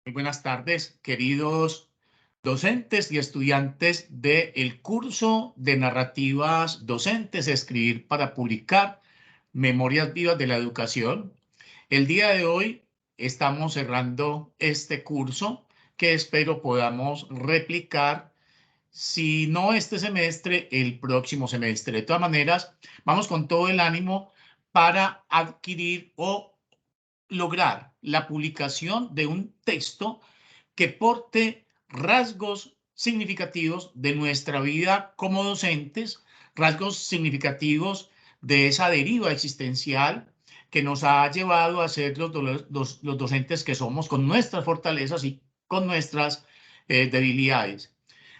Muy buenas tardes, queridos docentes y estudiantes del curso de narrativas docentes, escribir para publicar, Memorias Vivas de la Educación. El día de hoy estamos cerrando este curso que espero podamos replicar, si no este semestre, el próximo semestre. De todas maneras, vamos con todo el ánimo para adquirir o lograr la publicación de un texto que porte rasgos significativos de nuestra vida como docentes, rasgos significativos de esa deriva existencial que nos ha llevado a ser los docentes que somos, con nuestras fortalezas y con nuestras debilidades.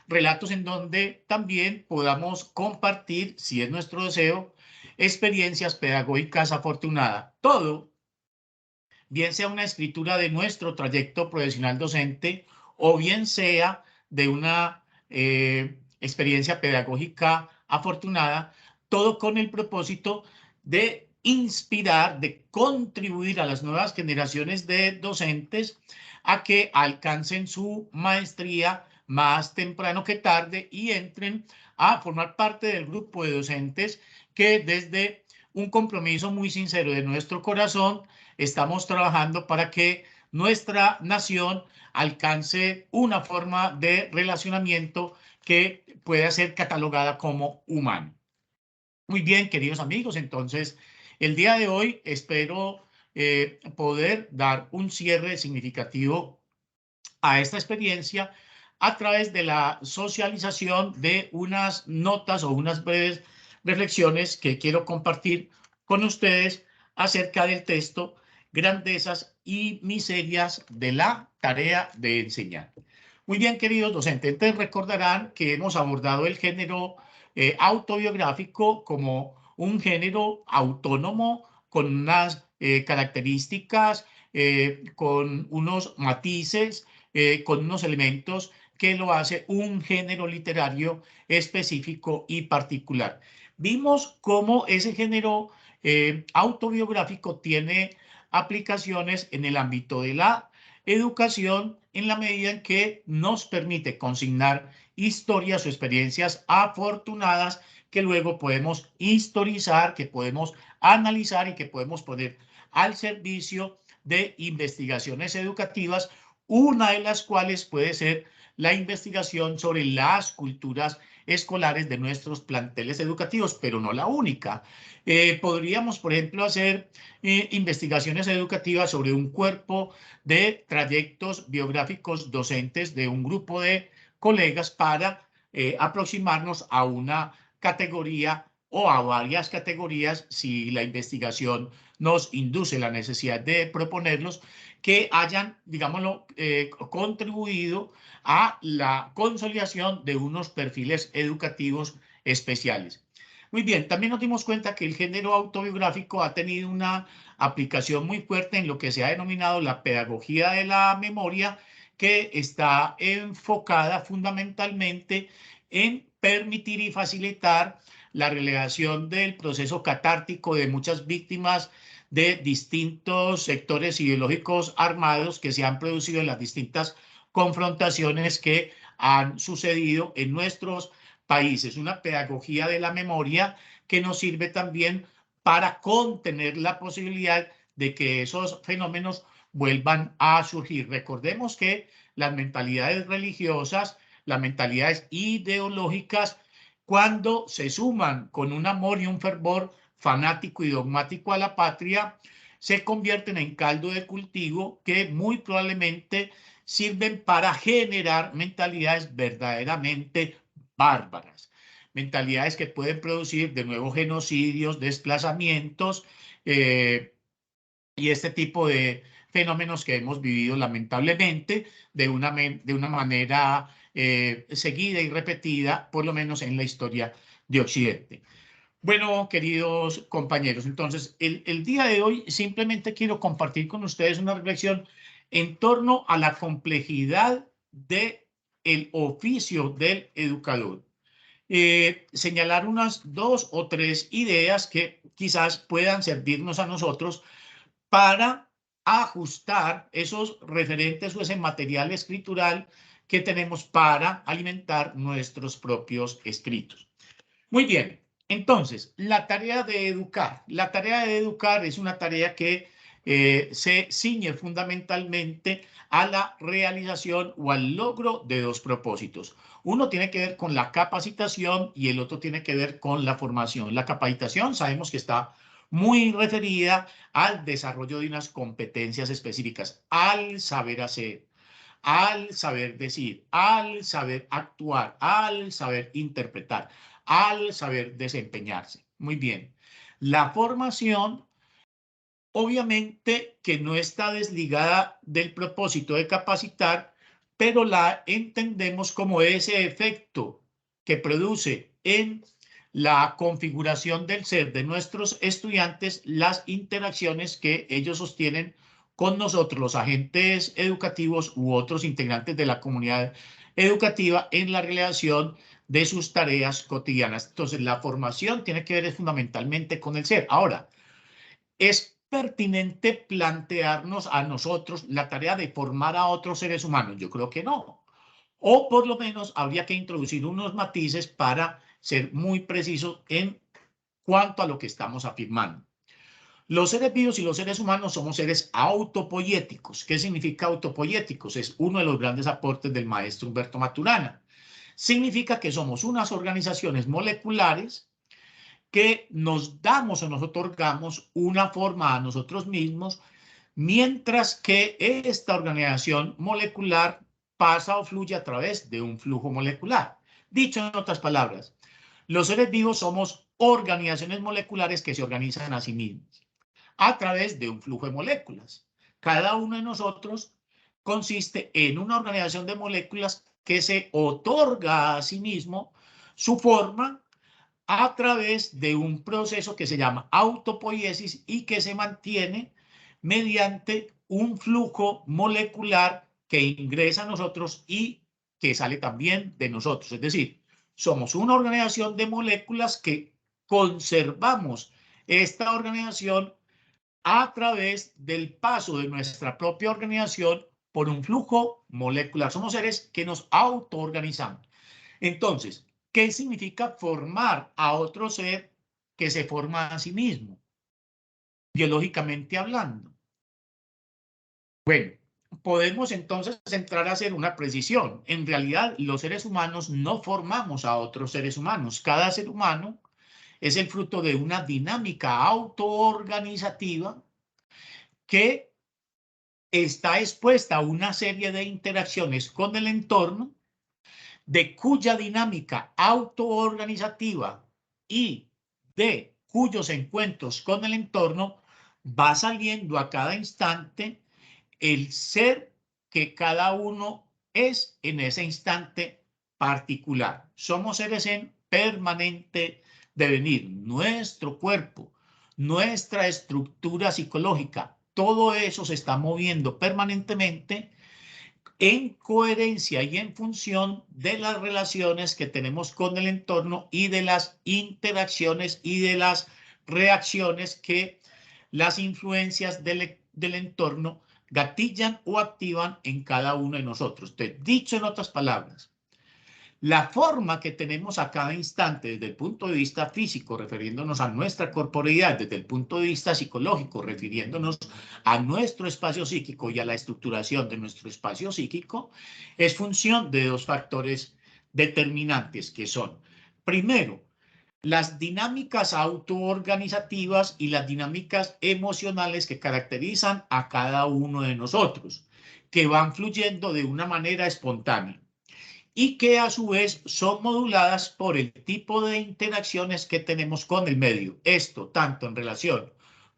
Relatos en donde también podamos compartir, si es nuestro deseo, experiencias pedagógicas afortunadas. Todo, bien sea una escritura de nuestro trayecto profesional docente o bien sea de una experiencia pedagógica afortunada, todo con el propósito de inspirar, de contribuir a las nuevas generaciones de docentes a que alcancen su maestría más temprano que tarde y entren a formar parte del grupo de docentes que desde un compromiso muy sincero de nuestro corazón estamos trabajando para que nuestra nación alcance una forma de relacionamiento que pueda ser catalogada como humano. Muy bien, queridos amigos, entonces el día de hoy espero poder dar un cierre significativo a esta experiencia a través de la socialización de unas notas o unas breves reflexiones que quiero compartir con ustedes acerca del texto Grandezas y Miserias de la Tarea de Enseñar. Muy bien, queridos docentes, entonces recordarán que hemos abordado el género autobiográfico como un género autónomo con unas características, con unos matices, con unos elementos que lo hace un género literario específico y particular. Vimos cómo ese género autobiográfico tiene aplicaciones en el ámbito de la educación en la medida en que nos permite consignar historias o experiencias afortunadas que luego podemos historizar, que podemos analizar y que podemos poner al servicio de investigaciones educativas, una de las cuales puede ser la investigación sobre las culturas escolares de nuestros planteles educativos, pero no la única. Podríamos, por ejemplo, hacer investigaciones educativas sobre un cuerpo de trayectos biográficos docentes de un grupo de colegas para aproximarnos a una categoría o a varias categorías, si la investigación nos induce la necesidad de proponerlos, que hayan, digámoslo, contribuido a la consolidación de unos perfiles educativos especiales. Muy bien, también nos dimos cuenta que el género autobiográfico ha tenido una aplicación muy fuerte en lo que se ha denominado la pedagogía de la memoria, que está enfocada fundamentalmente en permitir y facilitar la relegación del proceso catártico de muchas víctimas de distintos sectores ideológicos armados que se han producido en las distintas confrontaciones que han sucedido en nuestros países. Una pedagogía de la memoria que nos sirve también para contener la posibilidad de que esos fenómenos vuelvan a surgir. Recordemos que las mentalidades religiosas, las mentalidades ideológicas, cuando se suman con un amor y un fervor fanático y dogmático a la patria, se convierten en caldo de cultivo que muy probablemente sirven para generar mentalidades verdaderamente bárbaras, mentalidades que pueden producir de nuevo genocidios, desplazamientos y este tipo de fenómenos que hemos vivido lamentablemente de una manera seguida y repetida, por lo menos en la historia de Occidente. Bueno, queridos compañeros, entonces el día de hoy simplemente quiero compartir con ustedes una reflexión en torno a la complejidad del oficio del educador. Señalar unas dos o tres ideas que quizás puedan servirnos a nosotros para ajustar esos referentes o ese material escritural que tenemos para alimentar nuestros propios escritos. Muy bien, entonces, la tarea de educar. La tarea de educar es una tarea que se ciñe fundamentalmente a la realización o al logro de dos propósitos. Uno tiene que ver con la capacitación y el otro tiene que ver con la formación. La capacitación sabemos que está muy referida al desarrollo de unas competencias específicas, al saber hacer, al saber decir, al saber actuar, al saber interpretar, al saber desempeñarse. Muy bien. La formación, obviamente que no está desligada del propósito de capacitar, pero la entendemos como ese efecto que produce en la configuración del ser de nuestros estudiantes, las interacciones que ellos sostienen con nosotros, los agentes educativos u otros integrantes de la comunidad educativa en la realización de sus tareas cotidianas. Entonces, la formación tiene que ver fundamentalmente con el ser. Ahora, es pertinente plantearnos a nosotros la tarea de formar a otros seres humanos. Yo creo que no. O por lo menos habría que introducir unos matices para ser muy precisos en cuanto a lo que estamos afirmando. Los seres vivos y los seres humanos somos seres autopoiéticos. ¿Qué significa autopoiéticos? Es uno de los grandes aportes del maestro Humberto Maturana. Significa que somos unas organizaciones moleculares que nos damos o nos otorgamos una forma a nosotros mismos, mientras que esta organización molecular pasa o fluye a través de un flujo molecular. Dicho en otras palabras, los seres vivos somos organizaciones moleculares que se organizan a sí mismas a través de un flujo de moléculas. Cada uno de nosotros consiste en una organización de moléculas que se otorga a sí mismo su forma a través de un proceso que se llama autopoiesis y que se mantiene mediante un flujo molecular que ingresa a nosotros y que sale también de nosotros. Es decir, somos una organización de moléculas que conservamos esta organización a través del paso de nuestra propia organización por un flujo molecular. Somos seres que nos autoorganizamos. Entonces, ¿qué significa formar a otro ser que se forma a sí mismo, biológicamente hablando? Bueno, podemos entonces entrar a hacer una precisión. En realidad, los seres humanos no formamos a otros seres humanos. Cada ser humano es el fruto de una dinámica autoorganizativa que está expuesta a una serie de interacciones con el entorno, de cuya dinámica autoorganizativa y de cuyos encuentros con el entorno va saliendo a cada instante el ser que cada uno es en ese instante particular. Somos seres en permanente devenir. Nuestro cuerpo, nuestra estructura psicológica, todo eso se está moviendo permanentemente en coherencia y en función de las relaciones que tenemos con el entorno y de las interacciones y de las reacciones que las influencias del entorno gatillan o activan en cada uno de nosotros. Entonces, dicho en otras palabras, la forma que tenemos a cada instante desde el punto de vista físico, refiriéndonos a nuestra corporeidad, desde el punto de vista psicológico, refiriéndonos a nuestro espacio psíquico y a la estructuración de nuestro espacio psíquico, es función de dos factores determinantes que son, primero, las dinámicas autoorganizativas y las dinámicas emocionales que caracterizan a cada uno de nosotros, que van fluyendo de una manera espontánea y que a su vez son moduladas por el tipo de interacciones que tenemos con el medio. Esto tanto en relación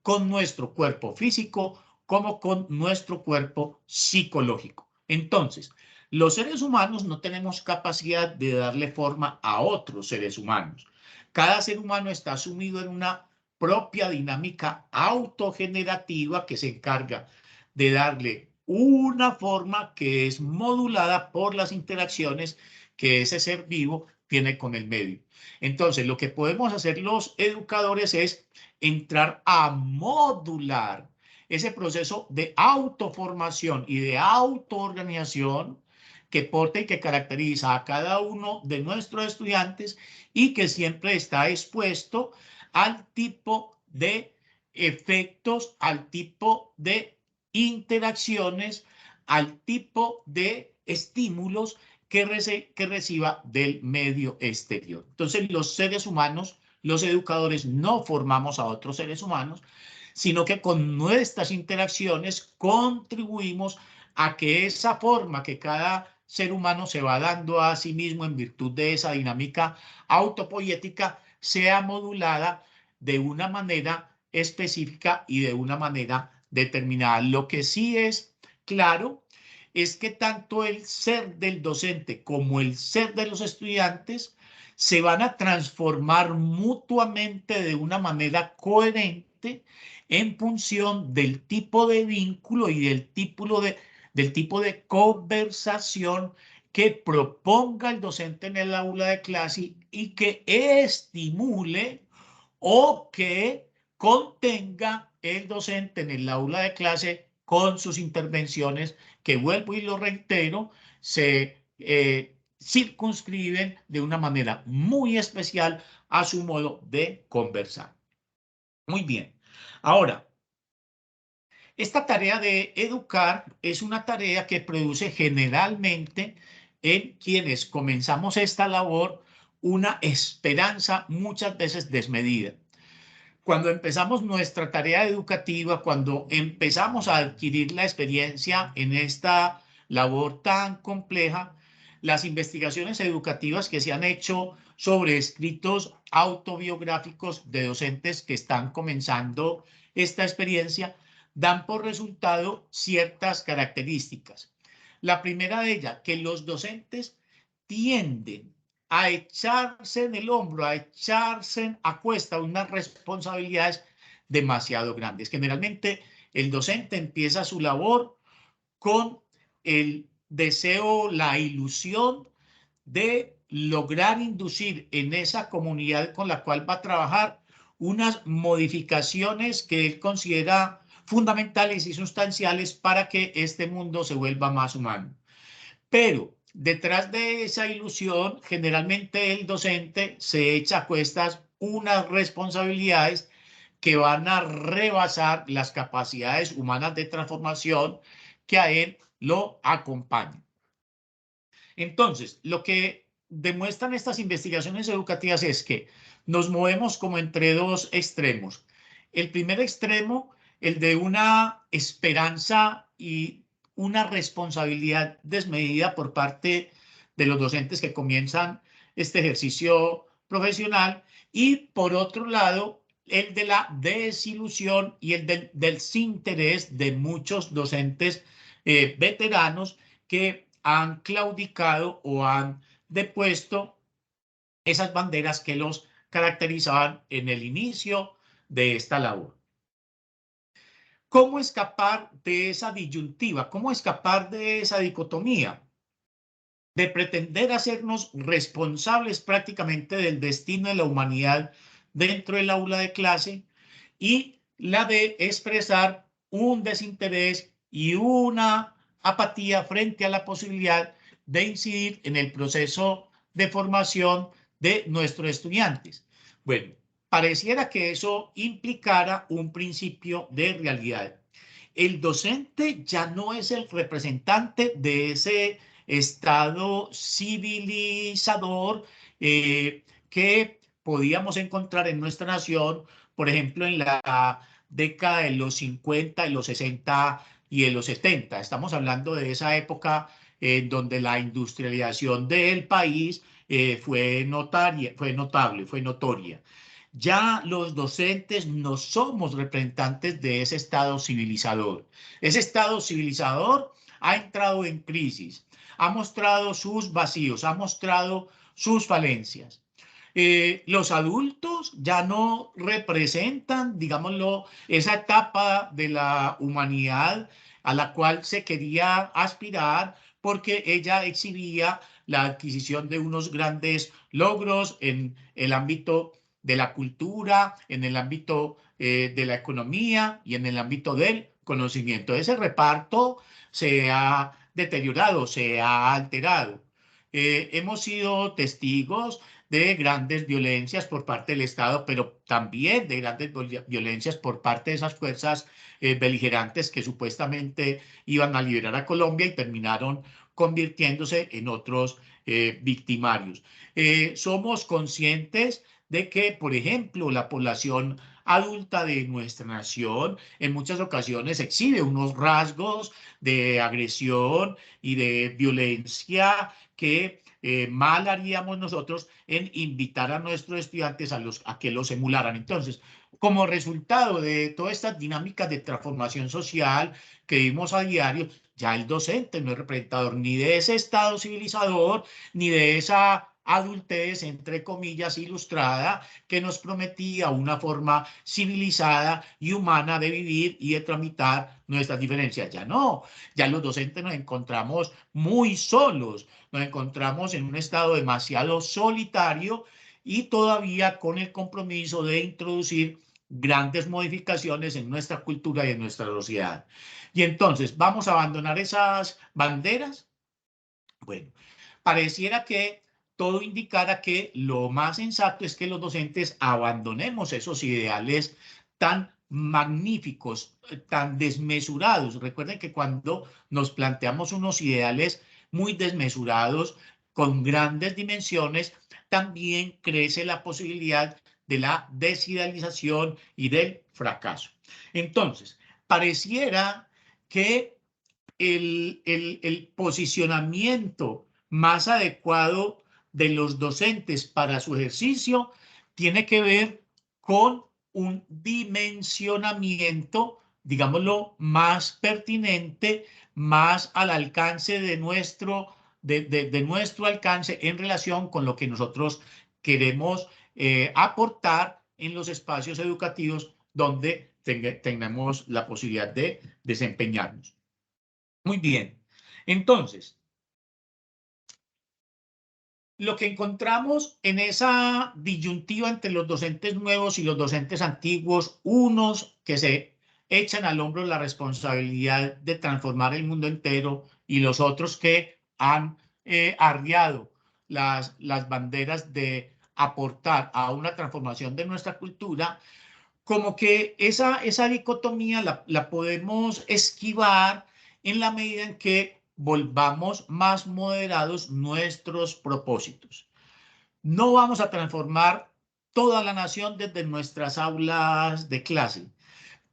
con nuestro cuerpo físico como con nuestro cuerpo psicológico. Entonces, los seres humanos no tenemos capacidad de darle forma a otros seres humanos. Cada ser humano está sumido en una propia dinámica autogenerativa que se encarga de darle una forma que es modulada por las interacciones que ese ser vivo tiene con el medio. Entonces, lo que podemos hacer los educadores es entrar a modular ese proceso de autoformación y de autoorganización que porta y que caracteriza a cada uno de nuestros estudiantes y que siempre está expuesto al tipo de efectos, al tipo de interacciones, al tipo de estímulos que reciba del medio exterior. Entonces, los seres humanos, los educadores, no formamos a otros seres humanos, sino que con nuestras interacciones contribuimos a que esa forma que cada ser humano se va dando a sí mismo en virtud de esa dinámica autopoética sea modulada de una manera específica y de una manera determinada. Lo que sí es claro es que tanto el ser del docente como el ser de los estudiantes se van a transformar mutuamente de una manera coherente en función del tipo de vínculo y del tipo de conversación que proponga el docente en el aula de clase y que estimule o que contenga el docente en el aula de clase con sus intervenciones, que vuelvo y lo reitero, se circunscriben de una manera muy especial a su modo de conversar. Muy bien. Ahora, esta tarea de educar es una tarea que produce generalmente en quienes comenzamos esta labor una esperanza muchas veces desmedida. Cuando empezamos nuestra tarea educativa, cuando empezamos a adquirir la experiencia en esta labor tan compleja, las investigaciones educativas que se han hecho sobre escritos autobiográficos de docentes que están comenzando esta experiencia dan por resultado ciertas características. La primera de ellas, que los docentes tienden a echarse en el hombro, a echarse a cuesta unas responsabilidades demasiado grandes. Generalmente el docente empieza su labor con el deseo, la ilusión de lograr inducir en esa comunidad con la cual va a trabajar unas modificaciones que él considera fundamentales y sustanciales para que este mundo se vuelva más humano. Pero detrás de esa ilusión, generalmente el docente se echa a cuestas unas responsabilidades que van a rebasar las capacidades humanas de transformación que a él lo acompañan. Entonces, lo que demuestran estas investigaciones educativas es que nos movemos como entre dos extremos. El primer extremo, el de una esperanza y una responsabilidad desmedida por parte de los docentes que comienzan este ejercicio profesional, y por otro lado, el de la desilusión y el del desinterés de muchos docentes veteranos que han claudicado o han depuesto esas banderas que los caracterizaban en el inicio de esta labor. ¿Cómo escapar de esa disyuntiva? ¿Cómo escapar de esa dicotomía? De pretender hacernos responsables prácticamente del destino de la humanidad dentro del aula de clase y la de expresar un desinterés y una apatía frente a la posibilidad de incidir en el proceso de formación de nuestros estudiantes. Bueno, pareciera que eso implicara un principio de realidad. El docente ya no es el representante de ese estado civilizador que podíamos encontrar en nuestra nación, por ejemplo, en la década de los 50, de los 60 y de los 70. Estamos hablando de esa época en donde la industrialización del país fue notable, fue notoria. Ya los docentes no somos representantes de ese estado civilizador. Ese estado civilizador ha entrado en crisis, ha mostrado sus vacíos, ha mostrado sus falencias. Los adultos ya no representan, digámoslo, esa etapa de la humanidad a la cual se quería aspirar porque ella exhibía la adquisición de unos grandes logros en el ámbito de la cultura, en el ámbito de la economía y en el ámbito del conocimiento. Ese reparto se ha deteriorado, se ha alterado. Hemos sido testigos de grandes violencias por parte del Estado, pero también de grandes violencias por parte de esas fuerzas beligerantes que supuestamente iban a liberar a Colombia y terminaron convirtiéndose en otros victimarios. Somos conscientes de que, por ejemplo, la población adulta de nuestra nación en muchas ocasiones exhibe unos rasgos de agresión y de violencia que mal haríamos nosotros en invitar a nuestros estudiantes a que los emularan. Entonces, como resultado de todas estas dinámicas de transformación social que vimos a diario, ya el docente no es representador ni de ese estado civilizador, ni de esa adultez, entre comillas, ilustrada, que nos prometía una forma civilizada y humana de vivir y de tramitar nuestras diferencias. Ya no, ya los docentes nos encontramos muy solos, nos encontramos en un estado demasiado solitario y todavía con el compromiso de introducir grandes modificaciones en nuestra cultura y en nuestra sociedad. Y entonces, ¿vamos a abandonar esas banderas? Bueno, pareciera que todo indicara que lo más sensato es que los docentes abandonemos esos ideales tan magníficos, tan desmesurados. Recuerden que cuando nos planteamos unos ideales muy desmesurados, con grandes dimensiones, también crece la posibilidad de la desidealización y del fracaso. Entonces, pareciera que el posicionamiento más adecuado de los docentes para su ejercicio tiene que ver con un dimensionamiento, digámoslo, más pertinente, más al alcance de nuestro alcance en relación con lo que nosotros queremos aportar en los espacios educativos donde tengamos la posibilidad de desempeñarnos. Muy bien. Entonces, lo que encontramos en esa disyuntiva entre los docentes nuevos y los docentes antiguos, unos que se echan al hombro la responsabilidad de transformar el mundo entero y los otros que han arriado las banderas de aportar a una transformación de nuestra cultura, como que esa dicotomía la podemos esquivar en la medida en que volvamos más moderados nuestros propósitos. No vamos a transformar toda la nación desde nuestras aulas de clase,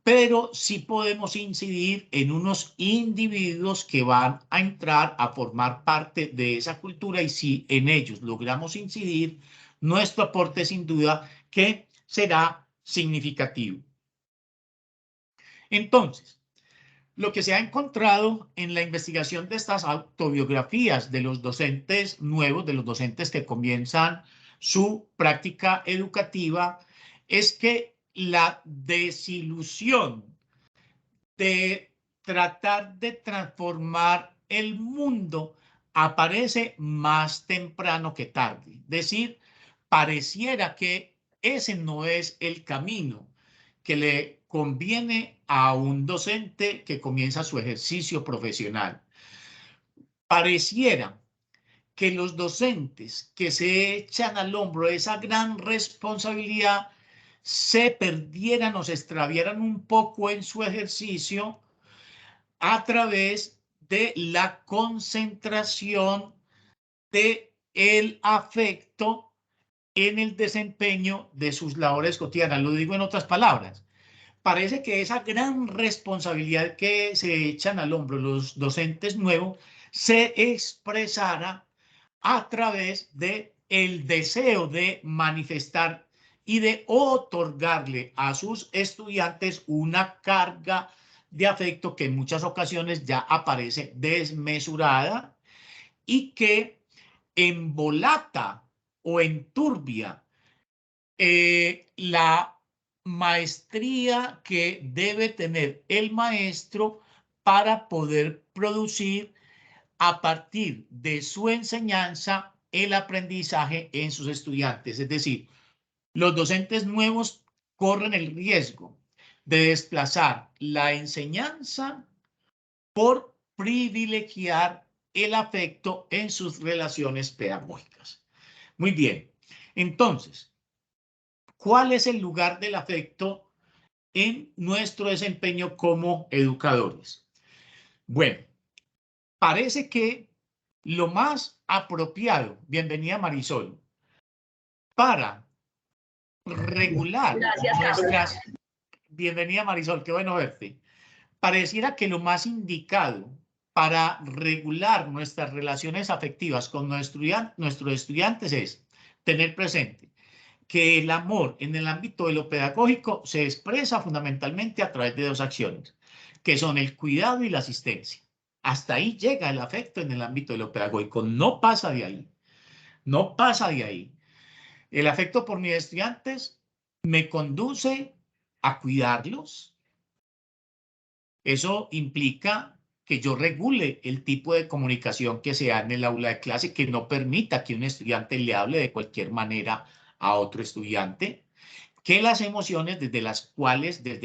pero sí podemos incidir en unos individuos que van a entrar a formar parte de esa cultura y si en ellos logramos incidir, nuestro aporte sin duda que será significativo. Entonces, lo que se ha encontrado en la investigación de estas autobiografías de los docentes nuevos, de los docentes que comienzan su práctica educativa, es que la desilusión de tratar de transformar el mundo aparece más temprano que tarde. Es decir, pareciera que ese no es el camino que le conviene a un docente que comienza su ejercicio profesional. Pareciera que los docentes que se echan al hombro esa gran responsabilidad se perdieran o se extraviaran un poco en su ejercicio a través de la concentración de el afecto en el desempeño de sus labores cotidianas. Lo digo en otras palabras. Parece que esa gran responsabilidad que se echan al hombro los docentes nuevos se expresara a través de el deseo de manifestar y de otorgarle a sus estudiantes una carga de afecto que en muchas ocasiones ya aparece desmesurada y que embolata o enturbia la maestría que debe tener el maestro para poder producir a partir de su enseñanza el aprendizaje en sus estudiantes. Es decir, los docentes nuevos corren el riesgo de desplazar la enseñanza por privilegiar el afecto en sus relaciones pedagógicas. Muy bien. Entonces, ¿cuál es el lugar del afecto en nuestro desempeño como educadores? Bueno, parece que lo más apropiado, bienvenida Marisol, para regular nuestras... Bienvenida Marisol, qué bueno verte. Pareciera que lo más indicado para regular nuestras relaciones afectivas con nuestros estudiantes es tener presente que el amor en el ámbito de lo pedagógico se expresa fundamentalmente a través de dos acciones, que son el cuidado y la asistencia. Hasta ahí llega el afecto en el ámbito de lo pedagógico, no pasa de ahí, no pasa de ahí. El afecto por mis estudiantes me conduce a cuidarlos. Eso implica que yo regule el tipo de comunicación que se da en el aula de clase, que no permita que un estudiante le hable de cualquier manera a otro estudiante, que las emociones desde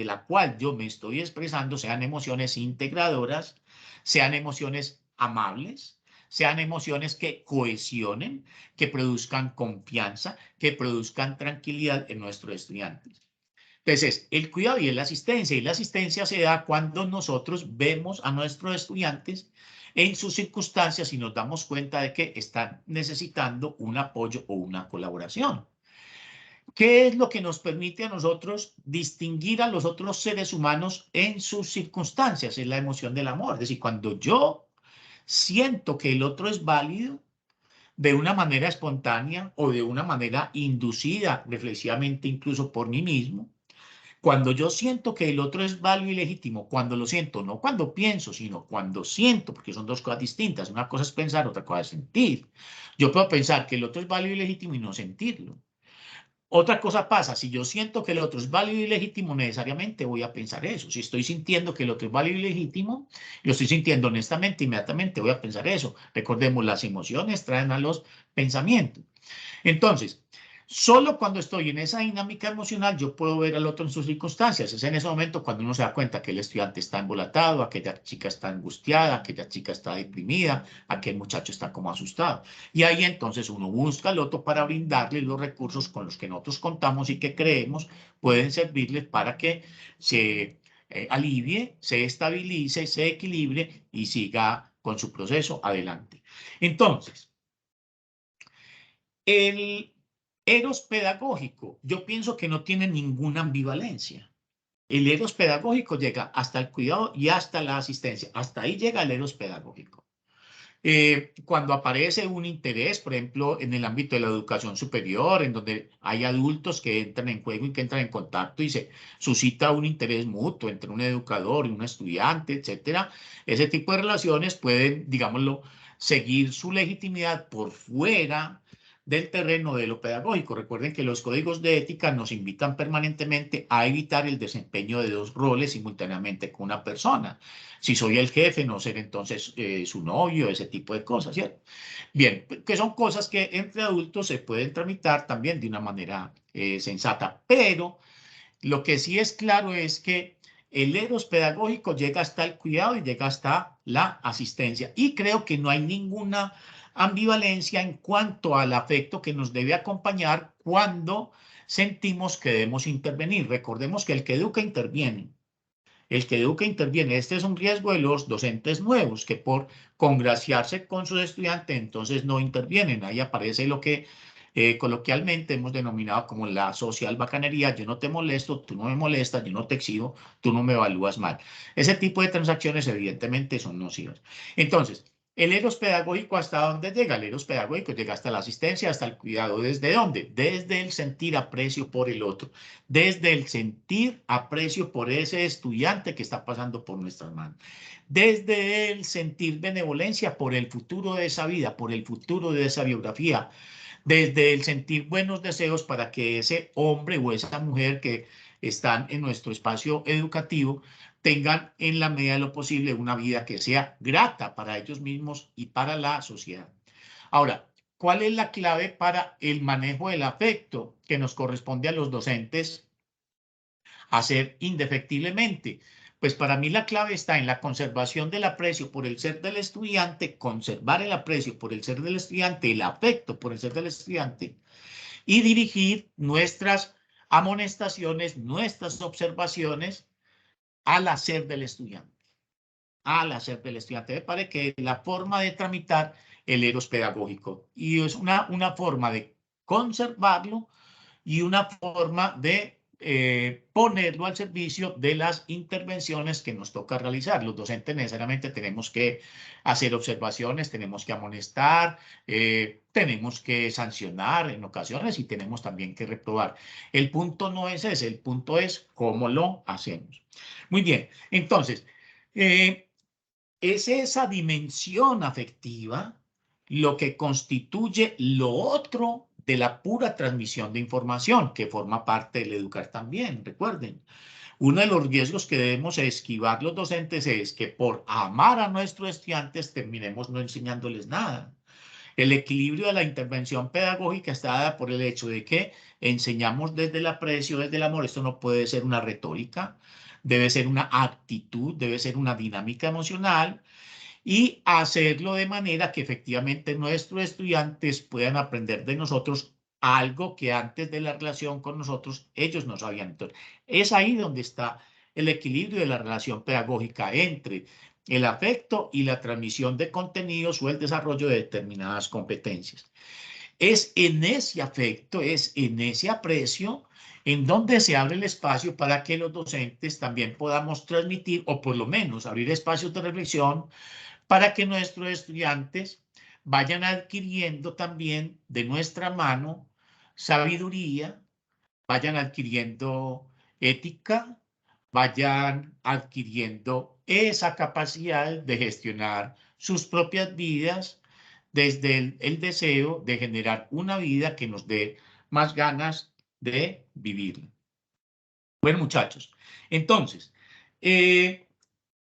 la cual yo me estoy expresando sean emociones integradoras, sean emociones amables, sean emociones que cohesionen, que produzcan confianza, que produzcan tranquilidad en nuestros estudiantes. Entonces, el cuidado y la asistencia se da cuando nosotros vemos a nuestros estudiantes en sus circunstancias y nos damos cuenta de que están necesitando un apoyo o una colaboración. ¿Qué es lo que nos permite a nosotros distinguir a los otros seres humanos en sus circunstancias? Es la emoción del amor. Es decir, cuando yo siento que el otro es válido de una manera espontánea o de una manera inducida reflexivamente incluso por mí mismo, cuando yo siento que el otro es válido y legítimo, cuando lo siento, no cuando pienso, sino cuando siento, porque son dos cosas distintas. Una cosa es pensar, otra cosa es sentir. Yo puedo pensar que el otro es válido y legítimo y no sentirlo. Otra cosa pasa, si yo siento que el otro es válido y legítimo, necesariamente voy a pensar eso. Si estoy sintiendo que el otro es válido y legítimo, lo estoy sintiendo honestamente, inmediatamente voy a pensar eso. Recordemos, las emociones traen a los pensamientos. Entonces, solo cuando estoy en esa dinámica emocional yo puedo ver al otro en sus circunstancias. Es en ese momento cuando uno se da cuenta que el estudiante está embolatado, aquella chica está angustiada, aquella chica está deprimida, aquel muchacho está como asustado. Y ahí entonces uno busca al otro para brindarle los recursos con los que nosotros contamos y que creemos pueden servirles para que se alivie, se estabilice, se equilibre y siga con su proceso adelante. Entonces, el eros pedagógico, yo pienso que no tiene ninguna ambivalencia. El eros pedagógico llega hasta el cuidado y hasta la asistencia. Hasta ahí llega el eros pedagógico. Cuando aparece un interés, por ejemplo, en el ámbito de la educación superior, en donde hay adultos que entran en juego y que entran en contacto y se suscita un interés mutuo entre un educador y un estudiante, etcétera, ese tipo de relaciones pueden, digámoslo, seguir su legitimidad por fuera del terreno de lo pedagógico. Recuerden que los códigos de ética nos invitan permanentemente a evitar el desempeño de dos roles simultáneamente con una persona. Si soy el jefe, no ser entonces su novio, ese tipo de cosas, ¿cierto? Bien, que son cosas que entre adultos se pueden tramitar también de una manera sensata, pero lo que sí es claro es que el eros pedagógico llega hasta el cuidado y llega hasta la asistencia. Y creo que no hay ninguna ambivalencia en cuanto al afecto que nos debe acompañar cuando sentimos que debemos intervenir. Recordemos que el que educa interviene. El que educa interviene. Este es un riesgo de los docentes nuevos, que por congraciarse con sus estudiantes, entonces no intervienen. Ahí aparece lo que coloquialmente hemos denominado como la social bacanería. Yo no te molesto, tú no me molestas, yo no te exijo, tú no me evalúas mal. Ese tipo de transacciones evidentemente son nocivas. Entonces, el eros pedagógico, ¿hasta dónde llega? El eros pedagógico llega hasta la asistencia, hasta el cuidado. ¿Desde dónde? Desde el sentir aprecio por el otro, desde el sentir aprecio por ese estudiante que está pasando por nuestras manos, desde el sentir benevolencia por el futuro de esa vida, por el futuro de esa biografía, desde el sentir buenos deseos para que ese hombre o esa mujer que están en nuestro espacio educativo tengan en la medida de lo posible una vida que sea grata para ellos mismos y para la sociedad. Ahora, ¿cuál es la clave para el manejo del afecto que nos corresponde a los docentes hacer indefectiblemente. Pues para mí la clave está en la conservación del aprecio por el ser del estudiante, conservar el aprecio por el ser del estudiante, el afecto por el ser del estudiante, y dirigir nuestras amonestaciones, nuestras observaciones al hacer del estudiante. Al hacer del estudiante. Me parece que la forma de tramitar el eros pedagógico. Y es una forma de conservarlo y una forma de ponerlo al servicio de las intervenciones que nos toca realizar. Los docentes necesariamente tenemos que hacer observaciones, tenemos que amonestar, tenemos que sancionar en ocasiones y tenemos también que reprobar. El punto no es ese, el punto es cómo lo hacemos. Muy bien, entonces, es esa dimensión afectiva lo que constituye lo otro de la pura transmisión de información, que forma parte del educar también. Recuerden, uno de los riesgos que debemos esquivar los docentes es que por amar a nuestros estudiantes terminemos no enseñándoles nada. El equilibrio de la intervención pedagógica está dada por el hecho de que enseñamos desde el aprecio, desde el amor. Esto no puede ser una retórica, debe ser una actitud, debe ser una dinámica emocional y hacerlo de manera que efectivamente nuestros estudiantes puedan aprender de nosotros algo que antes de la relación con nosotros ellos no sabían. Entonces, es ahí donde está el equilibrio de la relación pedagógica entre el afecto y la transmisión de contenidos o el desarrollo de determinadas competencias. Es en ese afecto, es en ese aprecio en donde se abre el espacio para que los docentes también podamos transmitir o por lo menos abrir espacios de reflexión para que nuestros estudiantes vayan adquiriendo también de nuestra mano sabiduría, vayan adquiriendo ética, vayan adquiriendo esa capacidad de gestionar sus propias vidas desde el deseo de generar una vida que nos dé más ganas de vivir. Bueno, muchachos, entonces,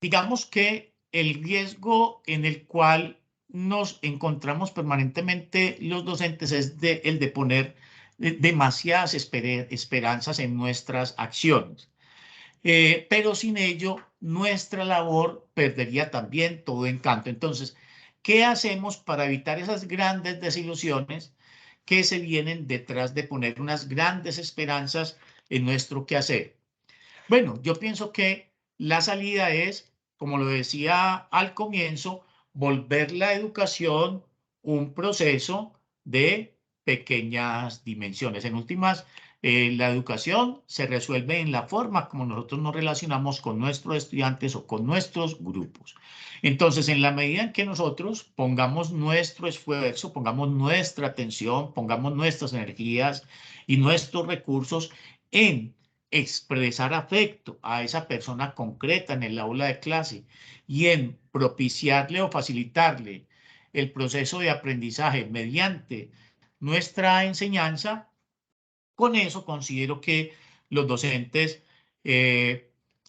digamos que el riesgo en el cual nos encontramos permanentemente los docentes es el de poner demasiadas esperanzas en nuestras acciones. Pero sin ello, nuestra labor perdería también todo encanto. Entonces, ¿qué hacemos para evitar esas grandes desilusiones que se vienen detrás de poner unas grandes esperanzas en nuestro quehacer? Bueno, yo pienso que la salida es, como lo decía al comienzo, volver la educación un proceso de pequeñas dimensiones. En últimas, la educación se resuelve en la forma como nosotros nos relacionamos con nuestros estudiantes o con nuestros grupos. Entonces, en la medida en que nosotros pongamos nuestro esfuerzo, pongamos nuestra atención, pongamos nuestras energías y nuestros recursos en expresar afecto a esa persona concreta en el aula de clase y en propiciarle o facilitarle el proceso de aprendizaje mediante nuestra enseñanza, con eso considero que los docentes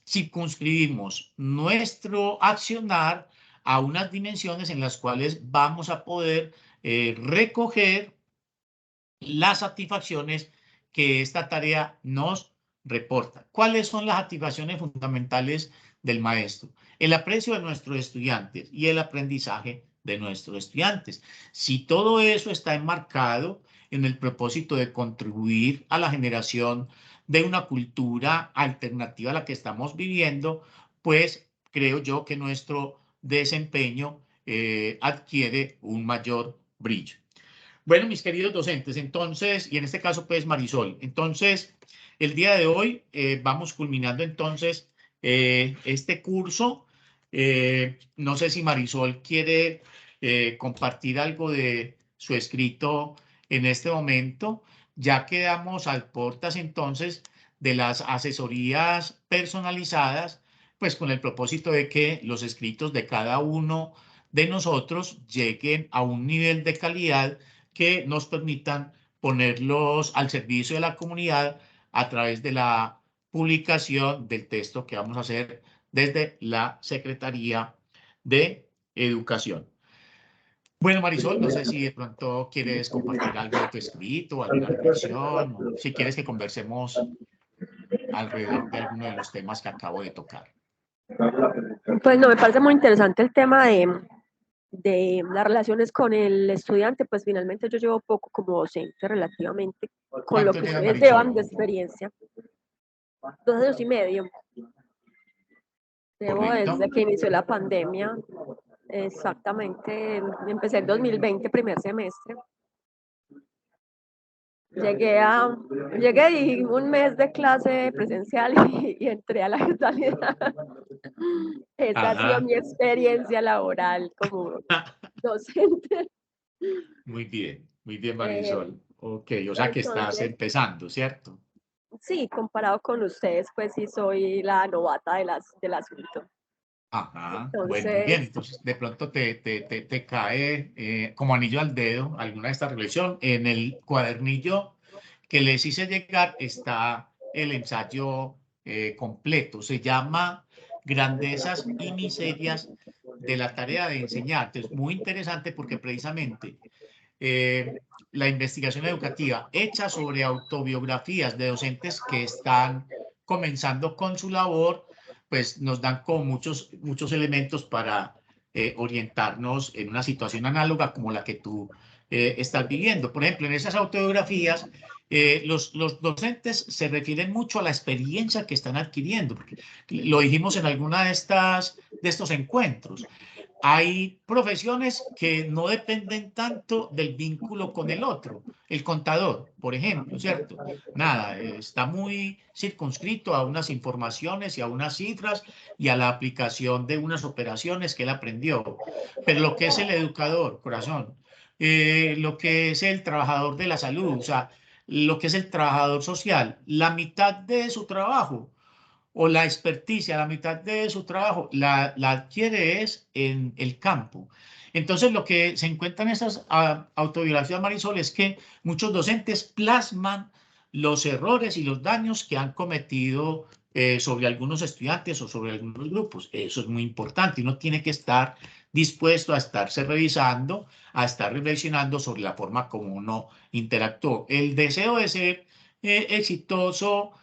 circunscribimos nuestro accionar a unas dimensiones en las cuales vamos a poder recoger las satisfacciones que esta tarea nos reporta. ¿Cuáles son las satisfacciones fundamentales del maestro? El aprecio de nuestros estudiantes y el aprendizaje de nuestros estudiantes. Si todo eso está enmarcado en el propósito de contribuir a la generación de una cultura alternativa a la que estamos viviendo, pues creo yo que nuestro desempeño adquiere un mayor brillo. Bueno, mis queridos docentes, entonces, y en este caso, pues Marisol, entonces, el día de hoy vamos culminando entonces este curso. No sé si Marisol quiere compartir algo de su escrito en este momento. Ya quedamos a puertas entonces de las asesorías personalizadas, pues con el propósito de que los escritos de cada uno de nosotros lleguen a un nivel de calidad que nos permitan ponerlos al servicio de la comunidad a través de la publicación del texto que vamos a hacer desde la Secretaría de Educación. Bueno, Marisol, no sé si de pronto quieres compartir algo de tu escrito, alguna reflexión, o si quieres que conversemos alrededor de alguno de los temas que acabo de tocar. Pues no, me parece muy interesante el tema de las relaciones con el estudiante, pues finalmente yo llevo poco como docente relativamente con lo que ustedes llevan de experiencia. 2 años y medio. Llevo desde que inició la pandemia, exactamente, empecé en 2020, primer semestre. Llegué y un mes de clase presencial y entré a la virtualidad. Esa ha sido mi experiencia laboral como docente. Muy bien, Marisol. Ok, o sea que estás empezando, ¿cierto? Sí, comparado con ustedes, pues sí soy la novata del asunto. Ajá, bueno, muy bien. Entonces, de pronto te cae como anillo al dedo alguna de estas reflexión. En el cuadernillo que les hice llegar está el ensayo completo. Se llama Grandezas y Miserias de la tarea de enseñar. Es muy interesante porque precisamente la investigación educativa hecha sobre autobiografías de docentes que están comenzando con su labor, pues nos dan como muchos elementos para orientarnos en una situación análoga como la que tú estás viviendo. Por ejemplo, en esas autobiografías, los docentes se refieren mucho a la experiencia que están adquiriendo, porque lo dijimos en alguna de estos encuentros. Hay profesiones que no dependen tanto del vínculo con el otro. El contador, por ejemplo, ¿cierto? Nada, está muy circunscrito a unas informaciones y a unas cifras y a la aplicación de unas operaciones que él aprendió. Pero lo que es el educador, corazón, lo que es el trabajador de la salud, o sea, lo que es el trabajador social, la mitad de su trabajo o la experticia, la mitad de su trabajo, la adquiere es en el campo. Entonces, lo que se encuentra en esas autobiografías, Marisol, es que muchos docentes plasman los errores y los daños que han cometido sobre algunos estudiantes o sobre algunos grupos. Eso es muy importante. Uno tiene que estar dispuesto a estarse revisando, a estar reflexionando sobre la forma como uno interactuó. El deseo de ser exitoso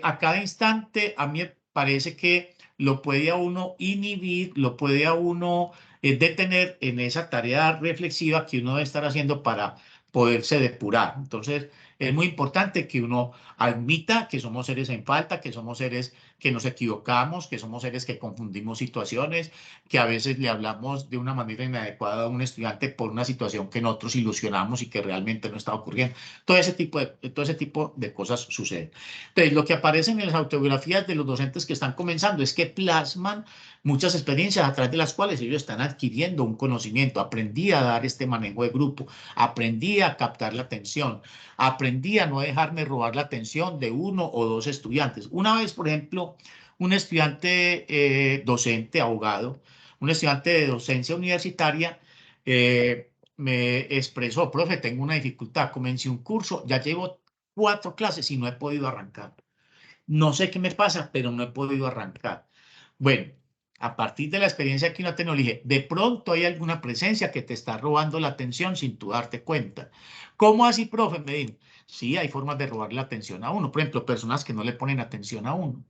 a cada instante, a mí me parece que lo puede a uno inhibir, lo puede a uno detener en esa tarea reflexiva que uno debe estar haciendo para poderse depurar. Entonces, es muy importante que uno admita que somos seres en falta, que somos seres que nos equivocamos, que somos seres que confundimos situaciones, que a veces le hablamos de una manera inadecuada a un estudiante por una situación que nosotros ilusionamos y que realmente no está ocurriendo. Todo ese tipo de cosas suceden. Entonces, lo que aparece en las autobiografías de los docentes que están comenzando es que plasman muchas experiencias a través de las cuales ellos están adquiriendo un conocimiento. Aprendí a dar este manejo de grupo, aprendí a captar la atención, aprendí a no dejarme robar la atención de uno o dos estudiantes. Una vez, por ejemplo, un estudiante docente, abogado, un estudiante de docencia universitaria, me expresó: profe, tengo una dificultad, comencé un curso, ya llevo 4 clases y no he podido arrancar. No sé qué me pasa, pero no he podido arrancar. Bueno, a partir de la experiencia que uno ha tenido, le dije, de pronto hay alguna presencia que te está robando la atención sin tú darte cuenta. ¿Cómo así, profe? Me dijo, sí, hay formas de robar la atención a uno. Por ejemplo, personas que no le ponen atención a uno.